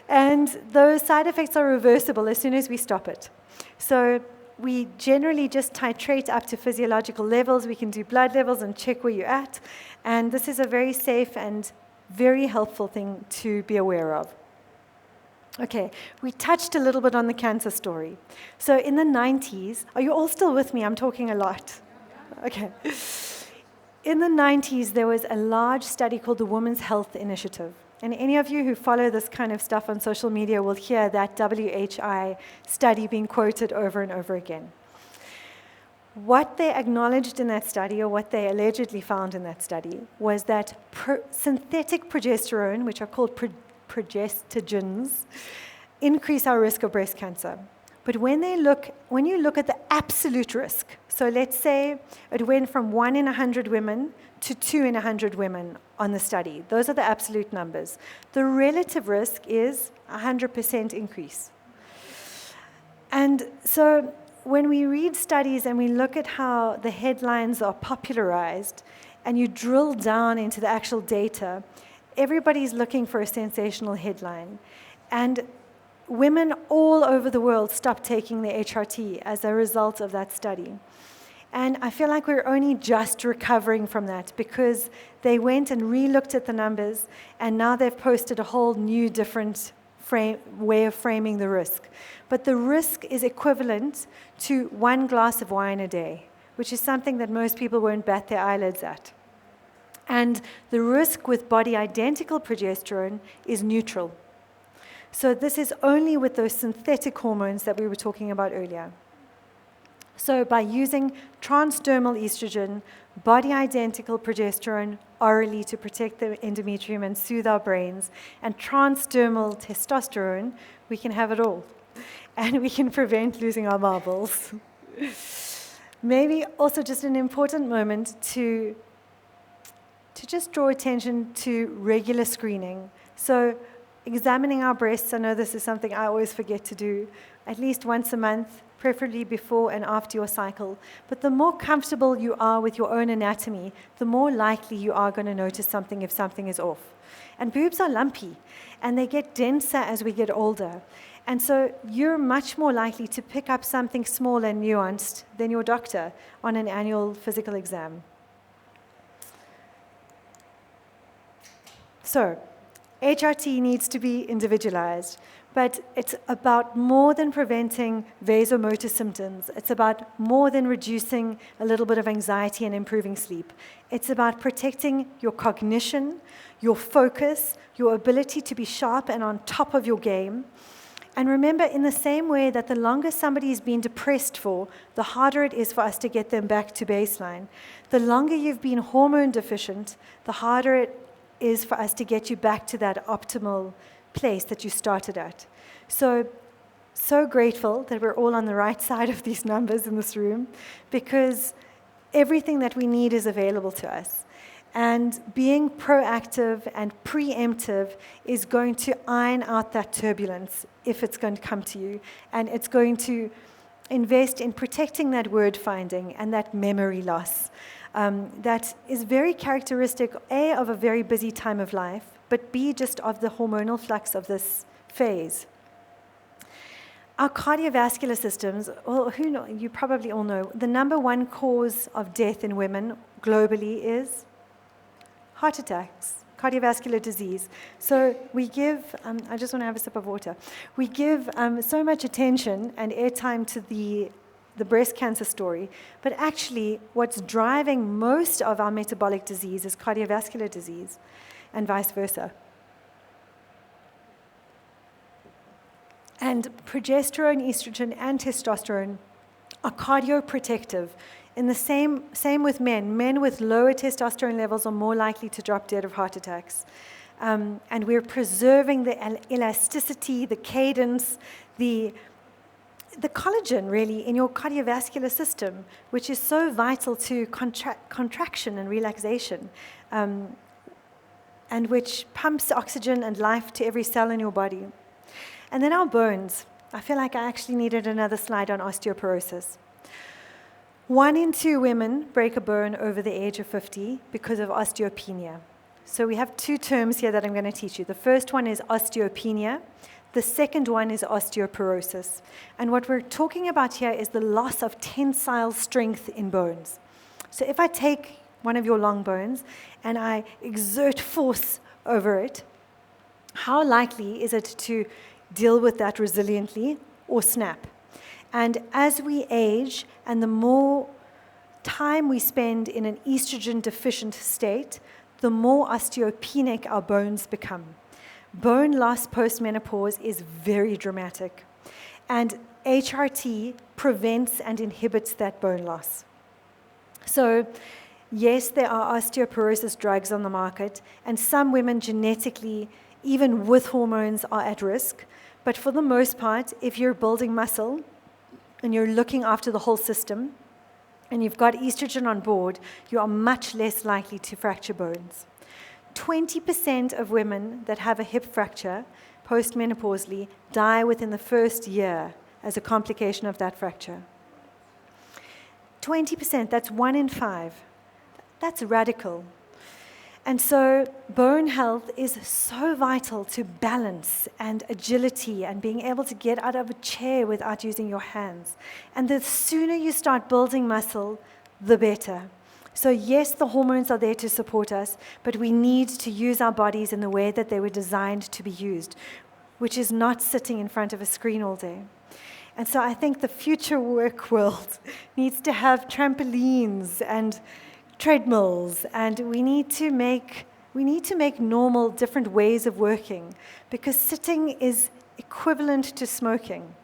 And those side effects are reversible as soon as we stop it. So we generally just titrate up to physiological levels. We can do blood levels and check where you're at. And this is a very safe and very helpful thing to be aware of. Okay, we touched a little bit on the cancer story. So in the 90s, are you all still with me? I'm talking a lot. Okay. In the 90s, there was a large study called the Women's Health Initiative. And any of you who follow this kind of stuff on social media will hear that WHI study being quoted over and over again. What they acknowledged in that study, or what they allegedly found in that study, was that synthetic progesterone, which are called progestogens, increase our risk of breast cancer. But when you look at the absolute risk, so let's say it went from 1 in 100 women to 2 in 100 women on the study. Those are the absolute numbers. The relative risk is 100% increase. And so when we read studies and we look at how the headlines are popularized, and you drill down into the actual data, everybody's looking for a sensational headline. And women all over the world stopped taking the HRT as a result of that study. And I feel like we're only just recovering from that, because they went and re-looked at the numbers, and now they've posted a whole new different way of framing the risk. But the risk is equivalent to 1 glass of wine a day, which is something that most people won't bat their eyelids at. And the risk with body-identical progesterone is neutral. So this is only with those synthetic hormones that we were talking about earlier. So by using transdermal estrogen, body-identical progesterone orally to protect the endometrium and soothe our brains, and transdermal testosterone, we can have it all. And we can prevent losing our marbles. Maybe also just an important moment to just draw attention to regular screening. So examining our breasts, I know this is something I always forget to do, at least once a month, preferably before and after your cycle. But the more comfortable you are with your own anatomy, the more likely you are going to notice something if something is off. And boobs are lumpy, and they get denser as we get older. And so you're much more likely to pick up something small and nuanced than your doctor on an annual physical exam. So, HRT needs to be individualized, but it's about more than preventing vasomotor symptoms. It's about more than reducing a little bit of anxiety and improving sleep. It's about protecting your cognition, your focus, your ability to be sharp and on top of your game. And remember, in the same way that the longer somebody's been depressed for, the harder it is for us to get them back to baseline. The longer you've been hormone deficient, the harder it is for us to get you back to that optimal place that you started at. So grateful that we're all on the right side of these numbers in this room, because everything that we need is available to us. And being proactive and preemptive is going to iron out that turbulence if it's going to come to you. And it's going to invest in protecting that word finding and that memory loss. That is very characteristic, A, of a very busy time of life, but B, just of the hormonal flux of this phase. Our cardiovascular systems, well, you probably all know, the number one cause of death in women globally is heart attacks, cardiovascular disease. So we give, I just want to have a sip of water. We give so much attention and airtime to the breast cancer story, but actually what's driving most of our metabolic disease is cardiovascular disease, and vice versa. And progesterone, estrogen, and testosterone are cardioprotective. In the same with men. Men with lower testosterone levels are more likely to drop dead of heart attacks. And we're preserving the elasticity, the cadence, the collagen, really, in your cardiovascular system, which is so vital to contraction and relaxation, and which pumps oxygen and life to every cell in your body. And then our bones. I feel like I actually needed another slide on osteoporosis. 1 in 2 women break a bone over the age of 50 because of osteopenia. So we have 2 terms here that I'm going to teach you. The first one is osteopenia. The second one is osteoporosis. And what we're talking about here is the loss of tensile strength in bones. So if I take one of your long bones and I exert force over it, how likely is it to deal with that resiliently or snap? And as we age, and the more time we spend in an estrogen deficient state, the more osteopenic our bones become. Bone loss post-menopause is very dramatic. And HRT prevents and inhibits that bone loss. So, yes, there are osteoporosis drugs on the market, and some women genetically, even with hormones, are at risk. But for the most part, if you're building muscle and you're looking after the whole system, and you've got estrogen on board, you are much less likely to fracture bones. 20% of women that have a hip fracture postmenopausally die within the first year as a complication of that fracture. 20%, that's 1 in 5. That's radical. And so bone health is so vital to balance and agility and being able to get out of a chair without using your hands. And the sooner you start building muscle, the better. So yes, the hormones are there to support us, but we need to use our bodies in the way that they were designed to be used, which is not sitting in front of a screen all day. And so I think the future work world needs to have trampolines and treadmills, and we need to make normal different ways of working, because sitting is equivalent to smoking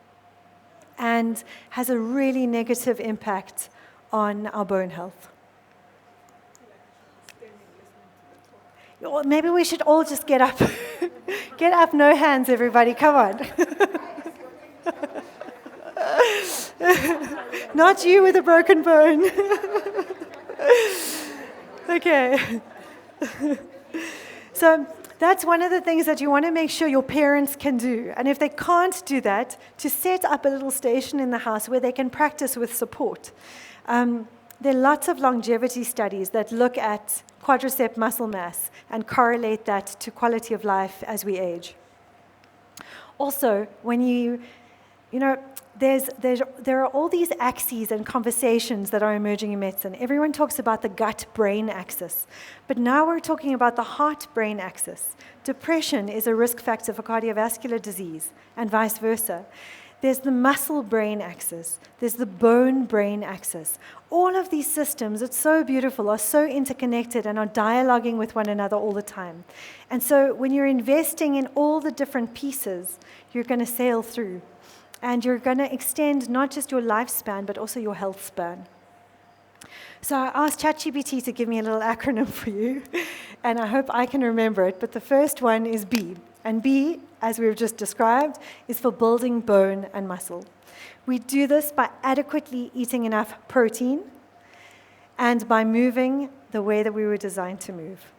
and has a really negative impact on our bone health. Or maybe we should all just get up. Get up, no hands, everybody, come on. Not you with a broken bone. Okay. So that's one of the things that you want to make sure your parents can do. And if they can't do that, to set up a little station in the house where they can practice with support. There are lots of longevity studies that look at quadricep muscle mass and correlate that to quality of life as we age. Also, when there are all these axes and conversations that are emerging in medicine. Everyone talks about the gut-brain axis, but now we're talking about the heart-brain axis. Depression is a risk factor for cardiovascular disease, and vice versa. There's the muscle-brain axis. There's the bone-brain axis. All of these systems, it's so beautiful, are so interconnected and are dialoguing with one another all the time. And so when you're investing in all the different pieces, you're going to sail through. And you're going to extend not just your lifespan, but also your health span. So I asked ChatGPT to give me a little acronym for you, and I hope I can remember it. But the first one is B. And B, as we've just described, is for building bone and muscle. We do this by adequately eating enough protein and by moving the way that we were designed to move.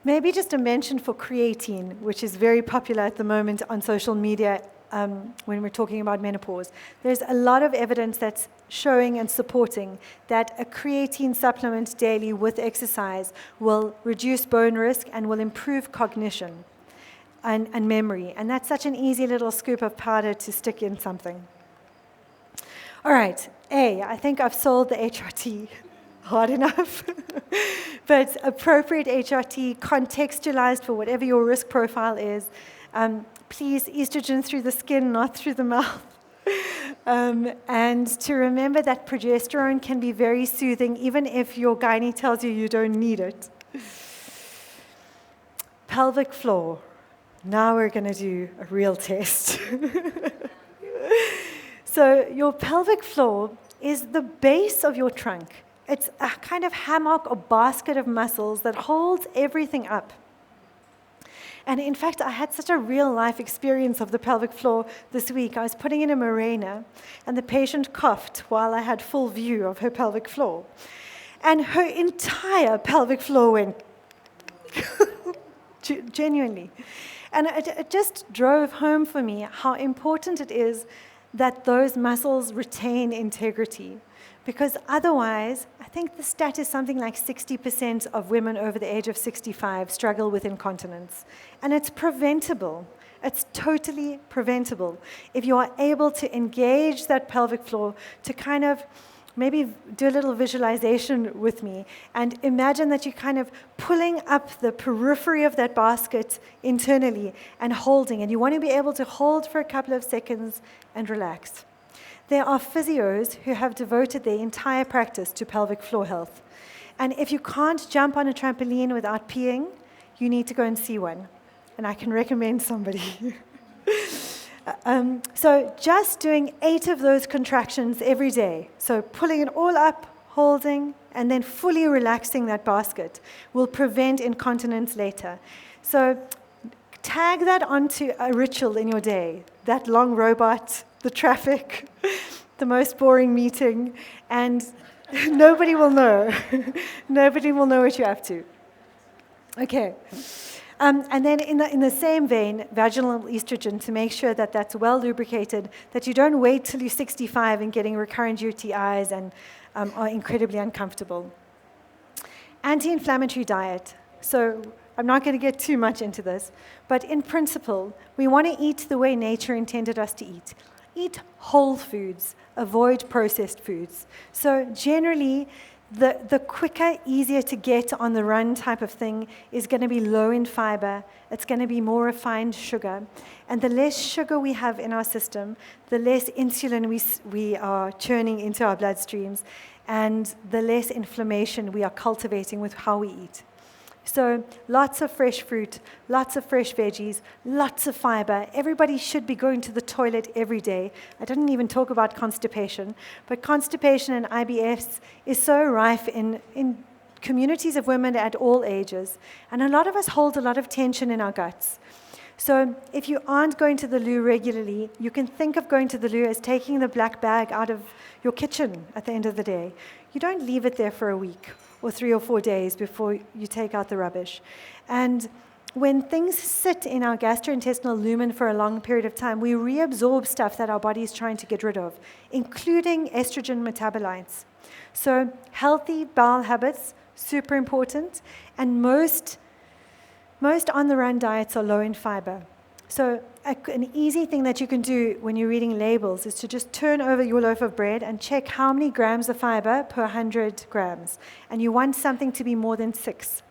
Maybe just a mention for creatine, which is very popular at the moment on social media when we're talking about menopause. There's a lot of evidence that's showing and supporting that a creatine supplement daily with exercise will reduce bone risk and will improve cognition and memory. And that's such an easy little scoop of powder to stick in something. All right, A, I think I've sold the HRT hard enough. But appropriate HRT, contextualized for whatever your risk profile is. Please, estrogen through the skin, not through the mouth. And to remember that progesterone can be very soothing, even if your gynae tells you you don't need it. Pelvic floor. Now we're going to do a real test. So your pelvic floor is the base of your trunk. It's a kind of hammock or basket of muscles that holds everything up. And in fact, I had such a real-life experience of the pelvic floor this week. I was putting in a Mirena, and the patient coughed while I had full view of her pelvic floor. And her entire pelvic floor went genuinely. And it just drove home for me how important it is that those muscles retain integrity. Because otherwise, I think the stat is something like 60% of women over the age of 65 struggle with incontinence. And it's preventable. It's totally preventable. If you are able to engage that pelvic floor to kind of maybe do a little visualization with me and imagine that you're kind of pulling up the periphery of that basket internally and holding. And you want to be able to hold for a couple of seconds and relax. There are physios who have devoted their entire practice to pelvic floor health. And if you can't jump on a trampoline without peeing, you need to go and see one. And I can recommend somebody. So just doing 8 of those contractions every day, so pulling it all up, holding, and then fully relaxing that basket will prevent incontinence later. So tag that onto a ritual in your day, that long robot, the traffic, the most boring meeting, and nobody will know. Nobody will know what you're up to. Okay. And then in the same vein, vaginal estrogen, to make sure that that's well lubricated, that you don't wait till you're 65 and getting recurrent UTIs and are incredibly uncomfortable. Anti-inflammatory diet. So I'm not going to get too much into this, but in principle, we want to eat the way nature intended us to eat. Eat whole foods, avoid processed foods. So generally, the quicker, easier to get on the run type of thing is going to be low in fiber. It's going to be more refined sugar. And the less sugar we have in our system, the less insulin we are churning into our bloodstreams, and the less inflammation we are cultivating with how we eat. So lots of fresh fruit, lots of fresh veggies, lots of fiber. Everybody should be going to the toilet every day. I didn't even talk about constipation, but constipation and IBS is so rife in communities of women at all ages. And a lot of us hold a lot of tension in our guts. So if you aren't going to the loo regularly, you can think of going to the loo as taking the black bag out of your kitchen at the end of the day. You don't leave it there for a week or 3 or 4 days before you take out the rubbish. And when things sit in our gastrointestinal lumen for a long period of time, we reabsorb stuff that our body is trying to get rid of, including estrogen metabolites. So healthy bowel habits, super important, and most on-the-run diets are low in fiber. So an easy thing that you can do when you're reading labels is to just turn over your loaf of bread and check how many grams of fiber per 100 grams. And you want something to be more than 6.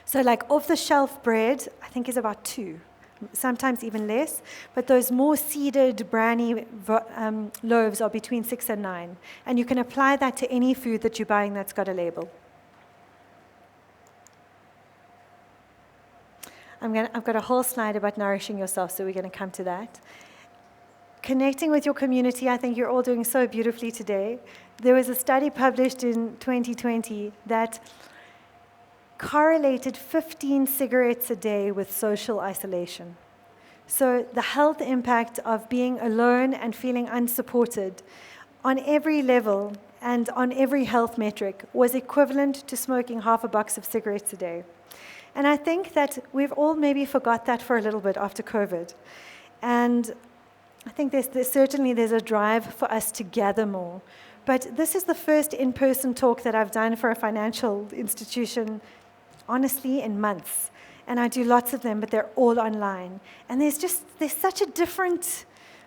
So like off-the-shelf bread, I think is about 2, sometimes even less. But those more seeded, brownie loaves are between 6 and 9. And you can apply that to any food that you're buying that's got a label. I've got a whole slide about nourishing yourself, so we're going to come to that. Connecting with your community, I think you're all doing so beautifully today. There was a study published in 2020 that correlated 15 cigarettes a day with social isolation. So the health impact of being alone and feeling unsupported on every level and on every health metric was equivalent to smoking half a box of cigarettes a day. And I think that we've all maybe forgot that for a little bit after COVID. And I think there's a drive for us to gather more. But this is the first in-person talk that I've done for a financial institution, honestly, in months. And I do lots of them, but they're all online. And there's such a different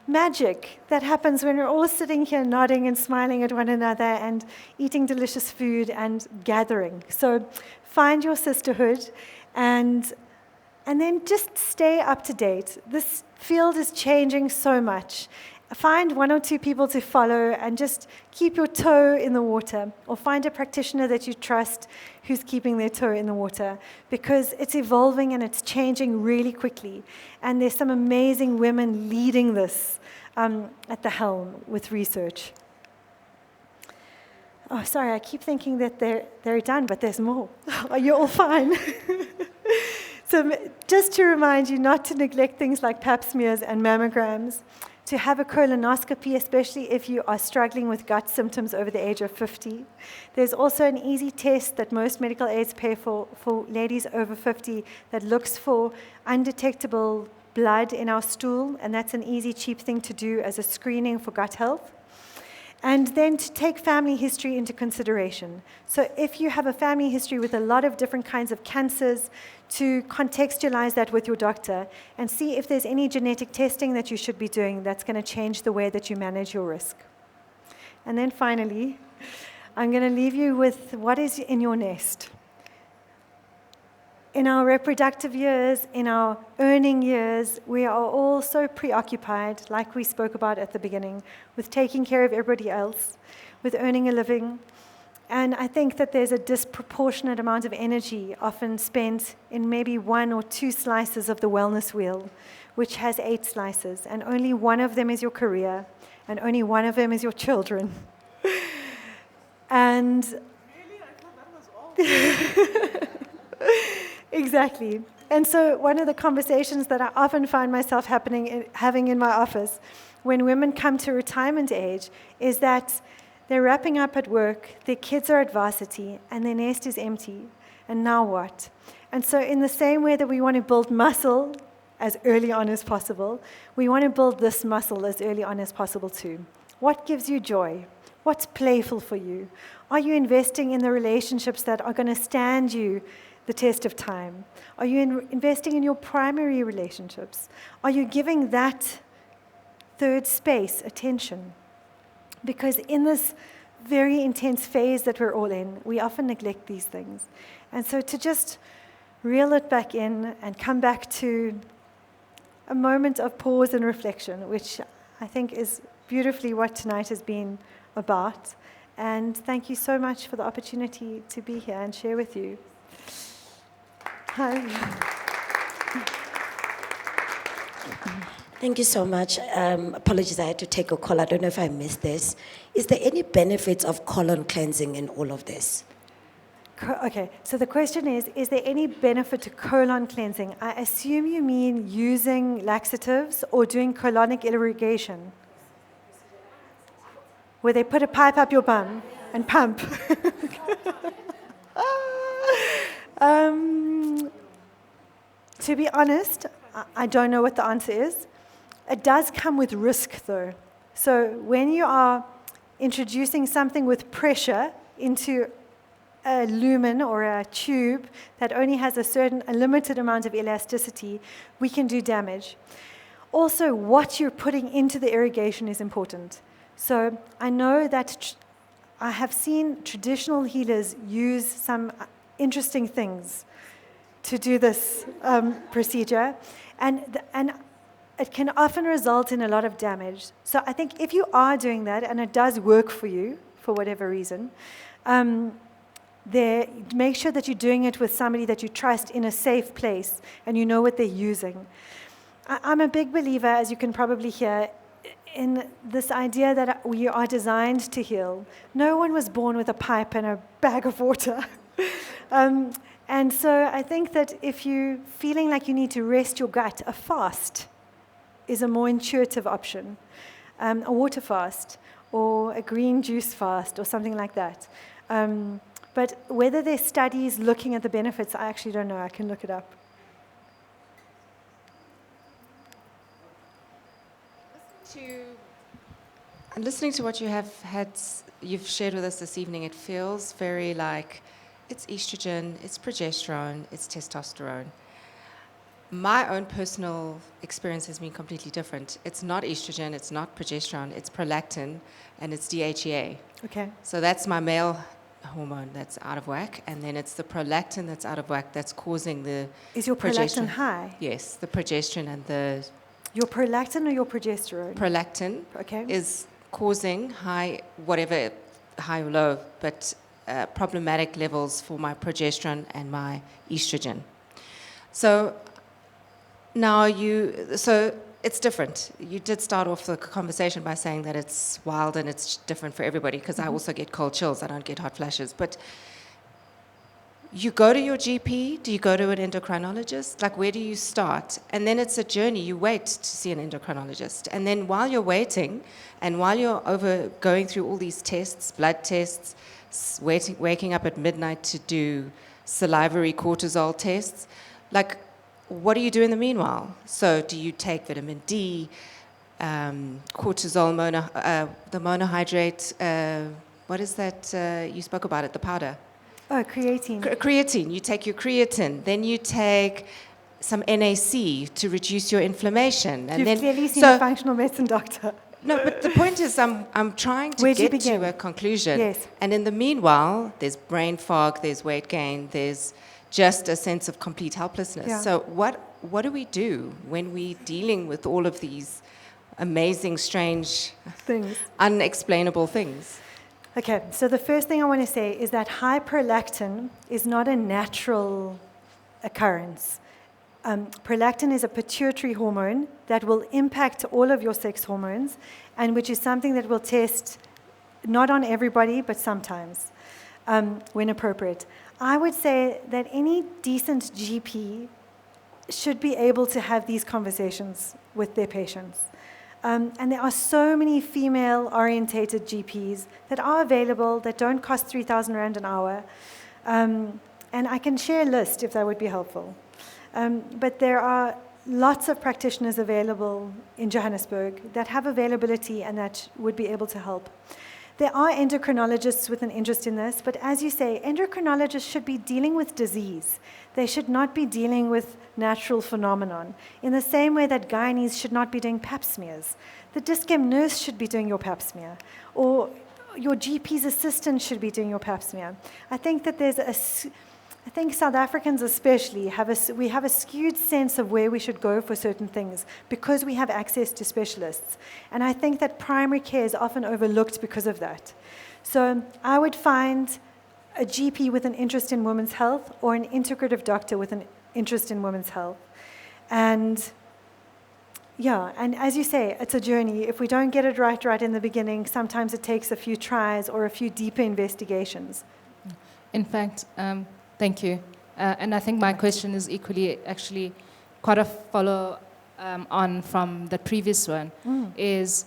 magic that happens when we're all sitting here nodding and smiling at one another and eating delicious food and gathering. So find your sisterhood and then just stay up to date. This field is changing so much. Find 1 or 2 people to follow and just keep your toe in the water, or find a practitioner that you trust who's keeping their toe in the water, because it's evolving and it's changing really quickly. And there's some amazing women leading this at the helm with research. Oh, sorry, I keep thinking that they're done, but there's more. Are you all fine? So just to remind you not to neglect things like pap smears and mammograms, to have a colonoscopy, especially if you are struggling with gut symptoms over the age of 50. There's also an easy test that most medical aids pay for ladies over 50 that looks for undetectable blood in our stool, and that's an easy, cheap thing to do as a screening for gut health. And then to take family history into consideration. So if you have a family history with a lot of different kinds of cancers, to contextualize that with your doctor and see if there's any genetic testing that you should be doing that's going to change the way that you manage your risk. And then finally, I'm going to leave you with what is in your nest. In our reproductive years, in our earning years, we are all so preoccupied, like we spoke about at the beginning, with taking care of everybody else, with earning a living. And I think that there's a disproportionate amount of energy often spent in maybe 1 or 2 slices of the wellness wheel, which has 8 slices, and only one of them is your career, and only one of them is your children. And Really? I thought that was all. exactly. And so one of the conversations that I often find myself having in my office when women come to retirement age is that they're wrapping up at work, their kids are at varsity, and their nest is empty. And now what? And so in the same way that we want to build muscle as early on as possible, we want to build this muscle as early on as possible too. What gives you joy? What's playful for you? Are you investing in the relationships that are going to stand you the test of time? Are you investing in your primary relationships? Are you giving that third space attention? Because in this very intense phase that we're all in, we often neglect these things. And so to just reel it back in and come back to a moment of pause and reflection, which I think is beautifully what tonight has been about. And thank you so much for the opportunity to be here and share with you. Hi. Thank you so much. Apologies, I had to take a call. I don't know if I missed this. Is there any benefits of colon cleansing in all of this? Okay, so the question is there any benefit to colon cleansing? I assume you mean using laxatives or doing colonic irrigation, where they put a pipe up your bum and pump. To be honest, I don't know what the answer is. It does come with risk, though. So when you are introducing something with pressure into a lumen or a tube that only has a limited amount of elasticity, we can do damage. Also, what you're putting into the irrigation is important. So I know that I have seen traditional healers use some interesting things to do this procedure, and it can often result in a lot of damage. So I think if you are doing that, and it does work for you, for whatever reason, make sure that you're doing it with somebody that you trust in a safe place, and you know what they're using. I'm a big believer, as you can probably hear, in this idea that we are designed to heal. No one was born with a pipe and a bag of water. And so I think that if you're feeling like you need to rest your gut, a fast is a more intuitive option. A water fast or a green juice fast or something like that. But whether there's studies looking at the benefits, I actually don't know. I can look it up. Listening to what you've shared with us this evening, it feels very like it's estrogen, it's progesterone, it's testosterone. My own personal experience has been completely different. It's not estrogen, it's not progesterone, it's prolactin, and it's DHEA. Okay. So that's my male hormone that's out of whack, and then it's the prolactin that's out of whack that's causing the Is your prolactin high? Yes, the progesterone and the... Your prolactin or your progesterone? Prolactin is causing high or low, but problematic levels for my progesterone and my estrogen. So now so it's different. You did start off the conversation by saying that it's wild and it's different for everybody, because I also get cold chills. I don't get hot flashes. But you go to your GP, do you go to an endocrinologist? Like, where do you start? And then it's a journey. You wait to see an endocrinologist. And then while you're waiting, and while you're going through all these tests, blood tests, waking up at midnight to do salivary cortisol tests, like, what do you do in the meanwhile? So do you take vitamin D, cortisol, the monohydrate, what is that, you spoke about it, the powder? Oh, creatine. Creatine, you take your creatine, then you take some NAC to reduce your inflammation. And You've then, clearly seen a functional medicine doctor. no, but the point is I'm trying to Where do you get to begin? a conclusion. Yes. And in the meanwhile, there's brain fog, there's weight gain, there's just a sense of complete helplessness. Yeah. So what do we do when we're dealing with all of these amazing, strange, Things. unexplainable things? Okay, so the first thing I want to say is that high prolactin is not a natural occurrence. Prolactin is a pituitary hormone that will impact all of your sex hormones, and which is something that will test not on everybody, but sometimes when appropriate. I would say that any decent GP should be able to have these conversations with their patients. And there are so many female-orientated GPs that are available that don't cost 3,000 Rand an hour. And I can share a list if that would be helpful. But there are lots of practitioners available in Johannesburg that have availability and that would be able to help. There are endocrinologists with an interest in this, but as you say, endocrinologists should be dealing with disease. They should not be dealing with natural phenomenon. In the same way that gynaes should not be doing pap smears. The dischem nurse should be doing your pap smear, or your GP's assistant should be doing your pap smear. I think that I think South Africans especially have a skewed sense of where we should go for certain things because we have access to specialists. And I think that primary care is often overlooked because of that. So I would find a GP with an interest in women's health or an integrative doctor with an interest in women's health. And yeah, and as you say, it's a journey. If we don't get it right in the beginning, sometimes it takes a few tries or a few deeper investigations. In fact, thank you. And I think my question is equally actually quite a follow on from the previous one, is,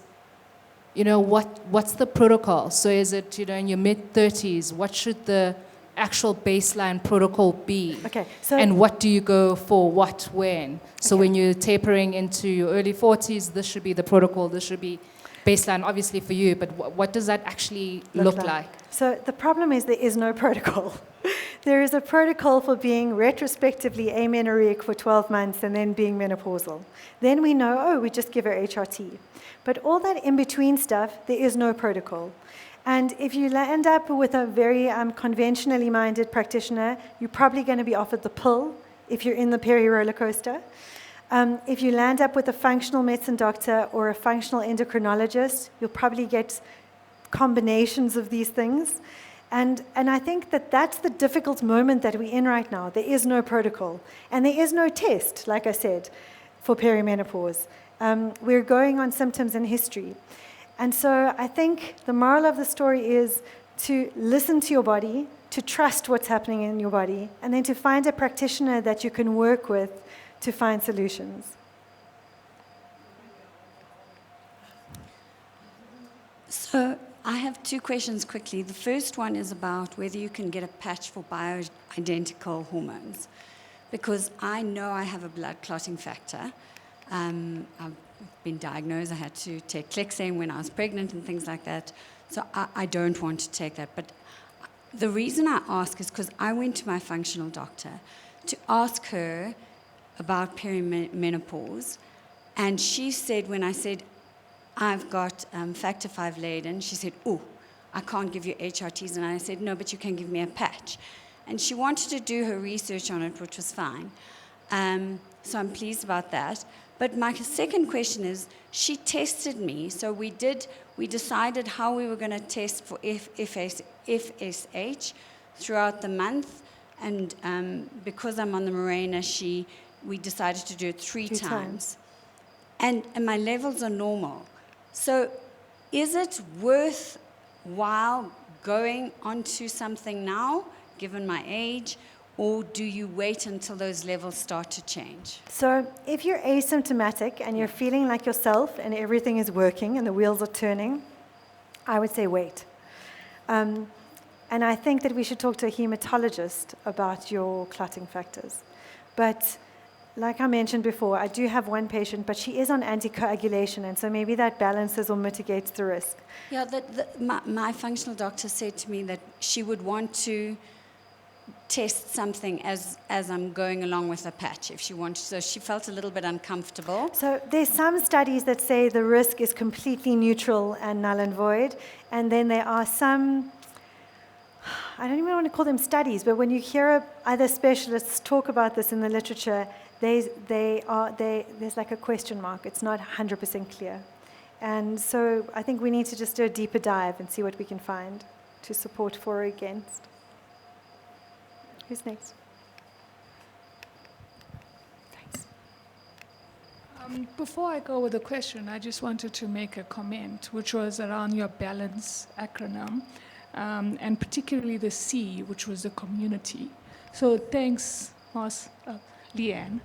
what's the protocol? So is it, in your mid-30s, what should the actual baseline protocol be? Okay, so and what do you go for what, when? So when you're tapering into your early 40s, this should be the protocol, this should be baseline, obviously for you, but what does that actually look like? So the problem is there is no protocol. There is a protocol for being retrospectively amenorrheic for 12 months and then being menopausal. Then we know, we just give her HRT. But all that in-between stuff, there is no protocol. And if you end up with a very conventionally minded practitioner, you're probably going to be offered the pill if you're in the peri-roller coaster. If you land up with a functional medicine doctor or a functional endocrinologist, you'll probably get combinations of these things. And I think that that's the difficult moment that we're in right now. There is no protocol. And there is no test, like I said, for perimenopause. We're going on symptoms and history. And so I think the moral of the story is to listen to your body, to trust what's happening in your body, and then to find a practitioner that you can work with to find solutions. So I have two questions quickly. The first one is about whether you can get a patch for bioidentical hormones, because I know I have a blood clotting factor. I've been diagnosed. I had to take Clexane when I was pregnant and things like that. So I don't want to take that. But the reason I ask is because I went to my functional doctor to ask her about perimenopause, and she said, when I said, I've got factor 5 laden, she said, I can't give you HRTs. And I said, no, but you can give me a patch. And she wanted to do her research on it, which was fine. So I'm pleased about that. But my second question is, she tested me. So we decided how we were going to test for FSH throughout the month. And because I'm on the Mirena, we decided to do it three times. And my levels are normal. So is it worthwhile going onto something now, given my age, or do you wait until those levels start to change? So if you're asymptomatic and you're feeling like yourself and everything is working and the wheels are turning, I would say wait. And I think that we should talk to a hematologist about your clotting factors. But like I mentioned before, I do have one patient, but she is on anticoagulation, and so maybe that balances or mitigates the risk. Yeah, my functional doctor said to me that she would want to test something as I'm going along with the patch if she wanted. So she felt a little bit uncomfortable. So there's some studies that say the risk is completely neutral and null and void, and then there are some, I don't even want to call them studies, but when you hear other specialists talk about this in the literature, there's like a question mark. It's not 100% clear. And so I think we need to just do a deeper dive and see what we can find to support for or against. Who's next? Thanks. Before I go with the question, I just wanted to make a comment, which was around your BALANCE acronym, and particularly the C, which was the community. So thanks, Leanne,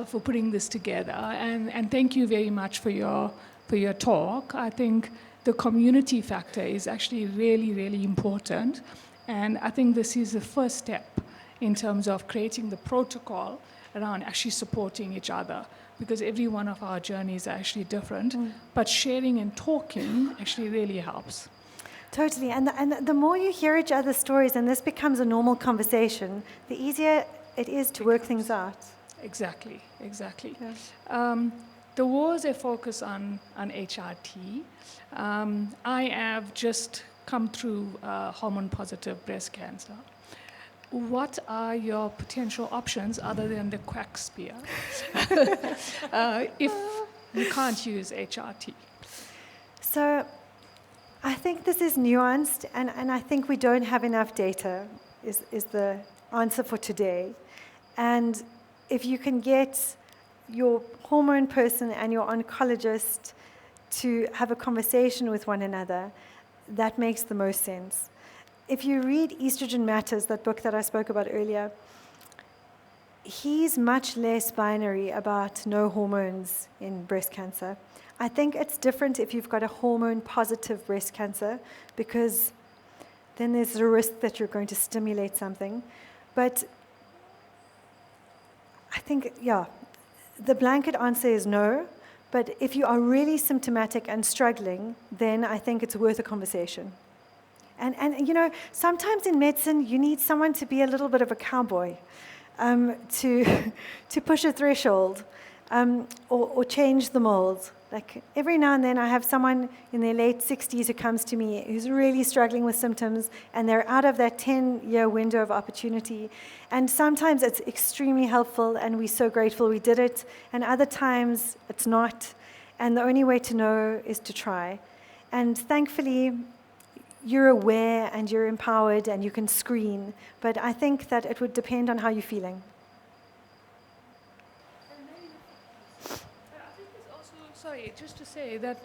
for putting this together, and thank you very much for your talk. I think the community factor is actually really, really important, and I think this is the first step in terms of creating the protocol around actually supporting each other, because every one of our journeys are actually different, but sharing and talking actually really helps. Totally, and the more you hear each other's stories, and this becomes a normal conversation, the easier it is to work things out. Exactly. Yeah. There was a focus on HRT. I have just come through hormone-positive breast cancer. What are your potential options other than the quack spear if you can't use HRT? So I think this is nuanced, and I think we don't have enough data, is the answer for today. And if you can get your hormone person and your oncologist to have a conversation with one another, that makes the most sense. If you read Estrogen Matters, that book that I spoke about earlier, he's much less binary about no hormones in breast cancer. I think it's different if you've got a hormone-positive breast cancer, because then there's a risk that you're going to stimulate something. But I think, the blanket answer is no. But if you are really symptomatic and struggling, then I think it's worth a conversation. And sometimes in medicine, you need someone to be a little bit of a cowboy, to push a threshold, or change the mold. Like every now and then I have someone in their late 60s who comes to me who's really struggling with symptoms, and they're out of that 10-year window of opportunity. And sometimes it's extremely helpful, and we're so grateful we did it, and other times it's not. And the only way to know is to try. And thankfully, you're aware and you're empowered and you can screen, but I think that it would depend on how you're feeling. Sorry, just to say that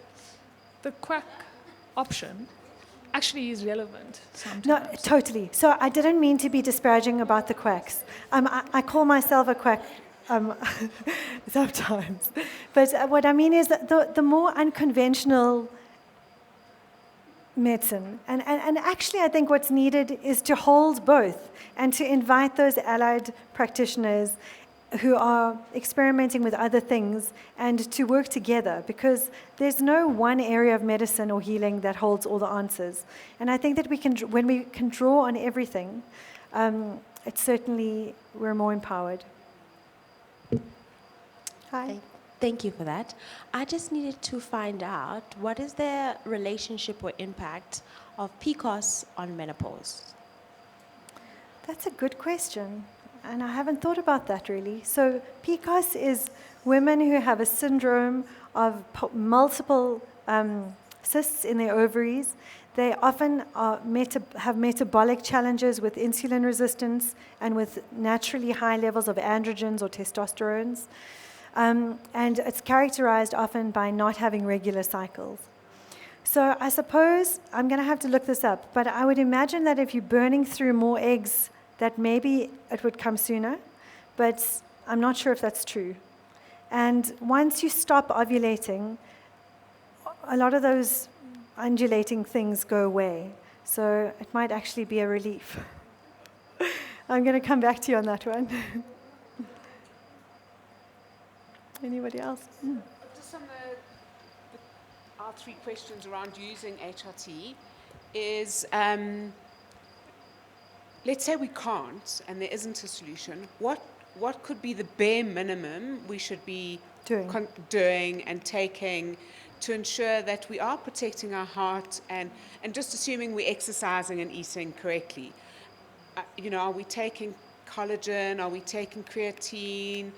the quack option actually is relevant sometimes. No, totally. So I didn't mean to be disparaging about the quacks. I call myself a quack sometimes. But what I mean is that the more unconventional medicine, and actually I think what's needed is to hold both and to invite those allied practitioners who are experimenting with other things and to work together, because there's no one area of medicine or healing that holds all the answers. And I think that when we can draw on everything, it's certainly, we're more empowered. Hi. Thank you for that. I just needed to find out, what is the relationship or impact of PCOS on menopause? That's a good question. And I haven't thought about that really. So PCOS is women who have a syndrome of multiple cysts in their ovaries. They often have metabolic challenges with insulin resistance and with naturally high levels of androgens or testosterones. And it's characterized often by not having regular cycles. So I suppose, I'm going to have to look this up, but I would imagine that if you're burning through more eggs, that maybe it would come sooner, but I'm not sure if that's true. And once you stop ovulating, a lot of those undulating things go away. So it might actually be a relief. I'm going to come back to you on that one. Anybody else? Just on our 3 questions around using HRT is, let's say we can't and there isn't a solution, what could be the bare minimum we should be doing and taking to ensure that we are protecting our heart and just assuming we're exercising and eating correctly? Are we taking collagen? Are we taking creatine?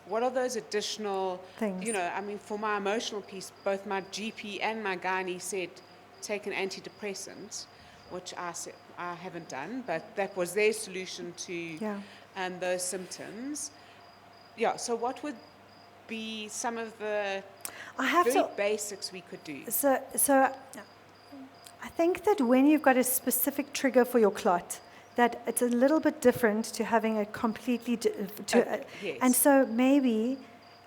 What are those additional things? For my emotional piece, both my GP and my gynae said take an antidepressant, which I said I haven't done, but that was their solution to those symptoms. Yeah, so what would be some of the basics we could do? So I think that when you've got a specific trigger for your clot, that it's a little bit different to having a completely... yes. And so maybe,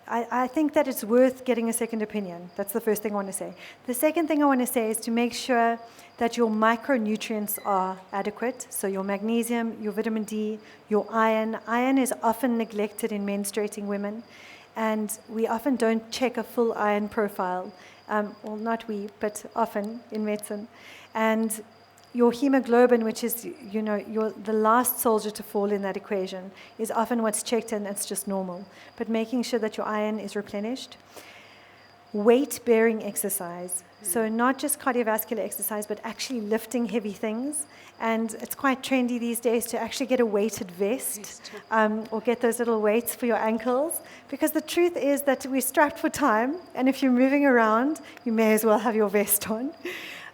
I think that it's worth getting a second opinion. That's the first thing I want to say. The second thing I want to say is to make sure that your micronutrients are adequate. So your magnesium, your vitamin D, your iron. Iron is often neglected in menstruating women. And we often don't check a full iron profile. Well, not we, but often in medicine. And your hemoglobin, which is, the last soldier to fall in that equation, is often what's checked and it's just normal. But making sure that your iron is replenished. Weight-bearing exercise. So not just cardiovascular exercise, but actually lifting heavy things. And it's quite trendy these days to actually get a weighted vest or get those little weights for your ankles. Because the truth is that we're strapped for time. And if you're moving around, you may as well have your vest on.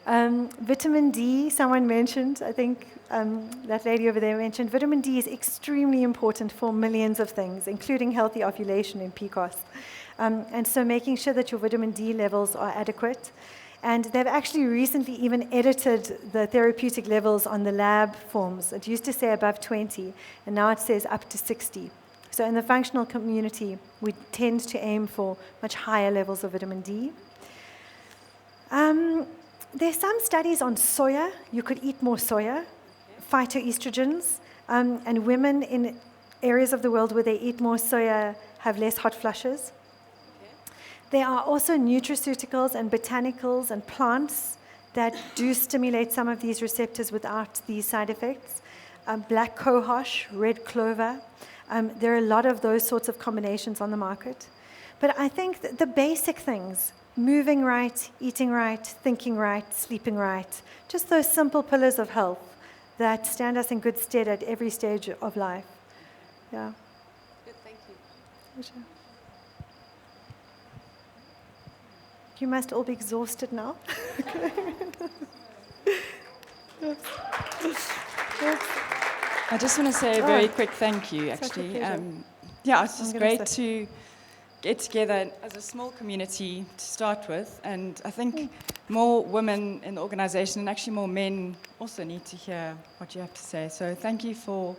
Vitamin D, someone mentioned, I think that lady over there mentioned, vitamin D is extremely important for millions of things, including healthy ovulation in PCOS. And so making sure that your vitamin D levels are adequate. And they've actually recently even edited the therapeutic levels on the lab forms. It used to say above 20, and now it says up to 60. So in the functional community, we tend to aim for much higher levels of vitamin D. There's some studies on soya. You could eat more soya, phytoestrogens, and women in areas of the world where they eat more soya have less hot flushes. There are also nutraceuticals and botanicals and plants that do stimulate some of these receptors without these side effects. Black cohosh, red clover. There are a lot of those sorts of combinations on the market. But I think that the basic things, moving right, eating right, thinking right, sleeping right, just those simple pillars of health that stand us in good stead at every stage of life. Yeah. Good, thank you. Pleasure. You must all be exhausted now. I just want to say a very quick thank you, actually. It's just great to get together as a small community to start with, and I think more women in the organization and actually more men also need to hear what you have to say. So thank you for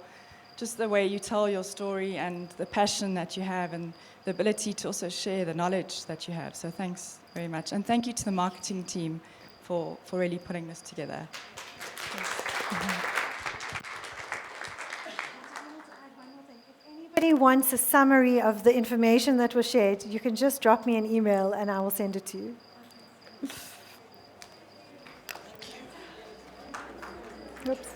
just the way you tell your story and the passion that you have and the ability to also share the knowledge that you have. So thanks very much. And thank you to the marketing team for really putting this together. If anybody wants a summary of the information that was shared, you can just drop me an email and I will send it to you. Oops.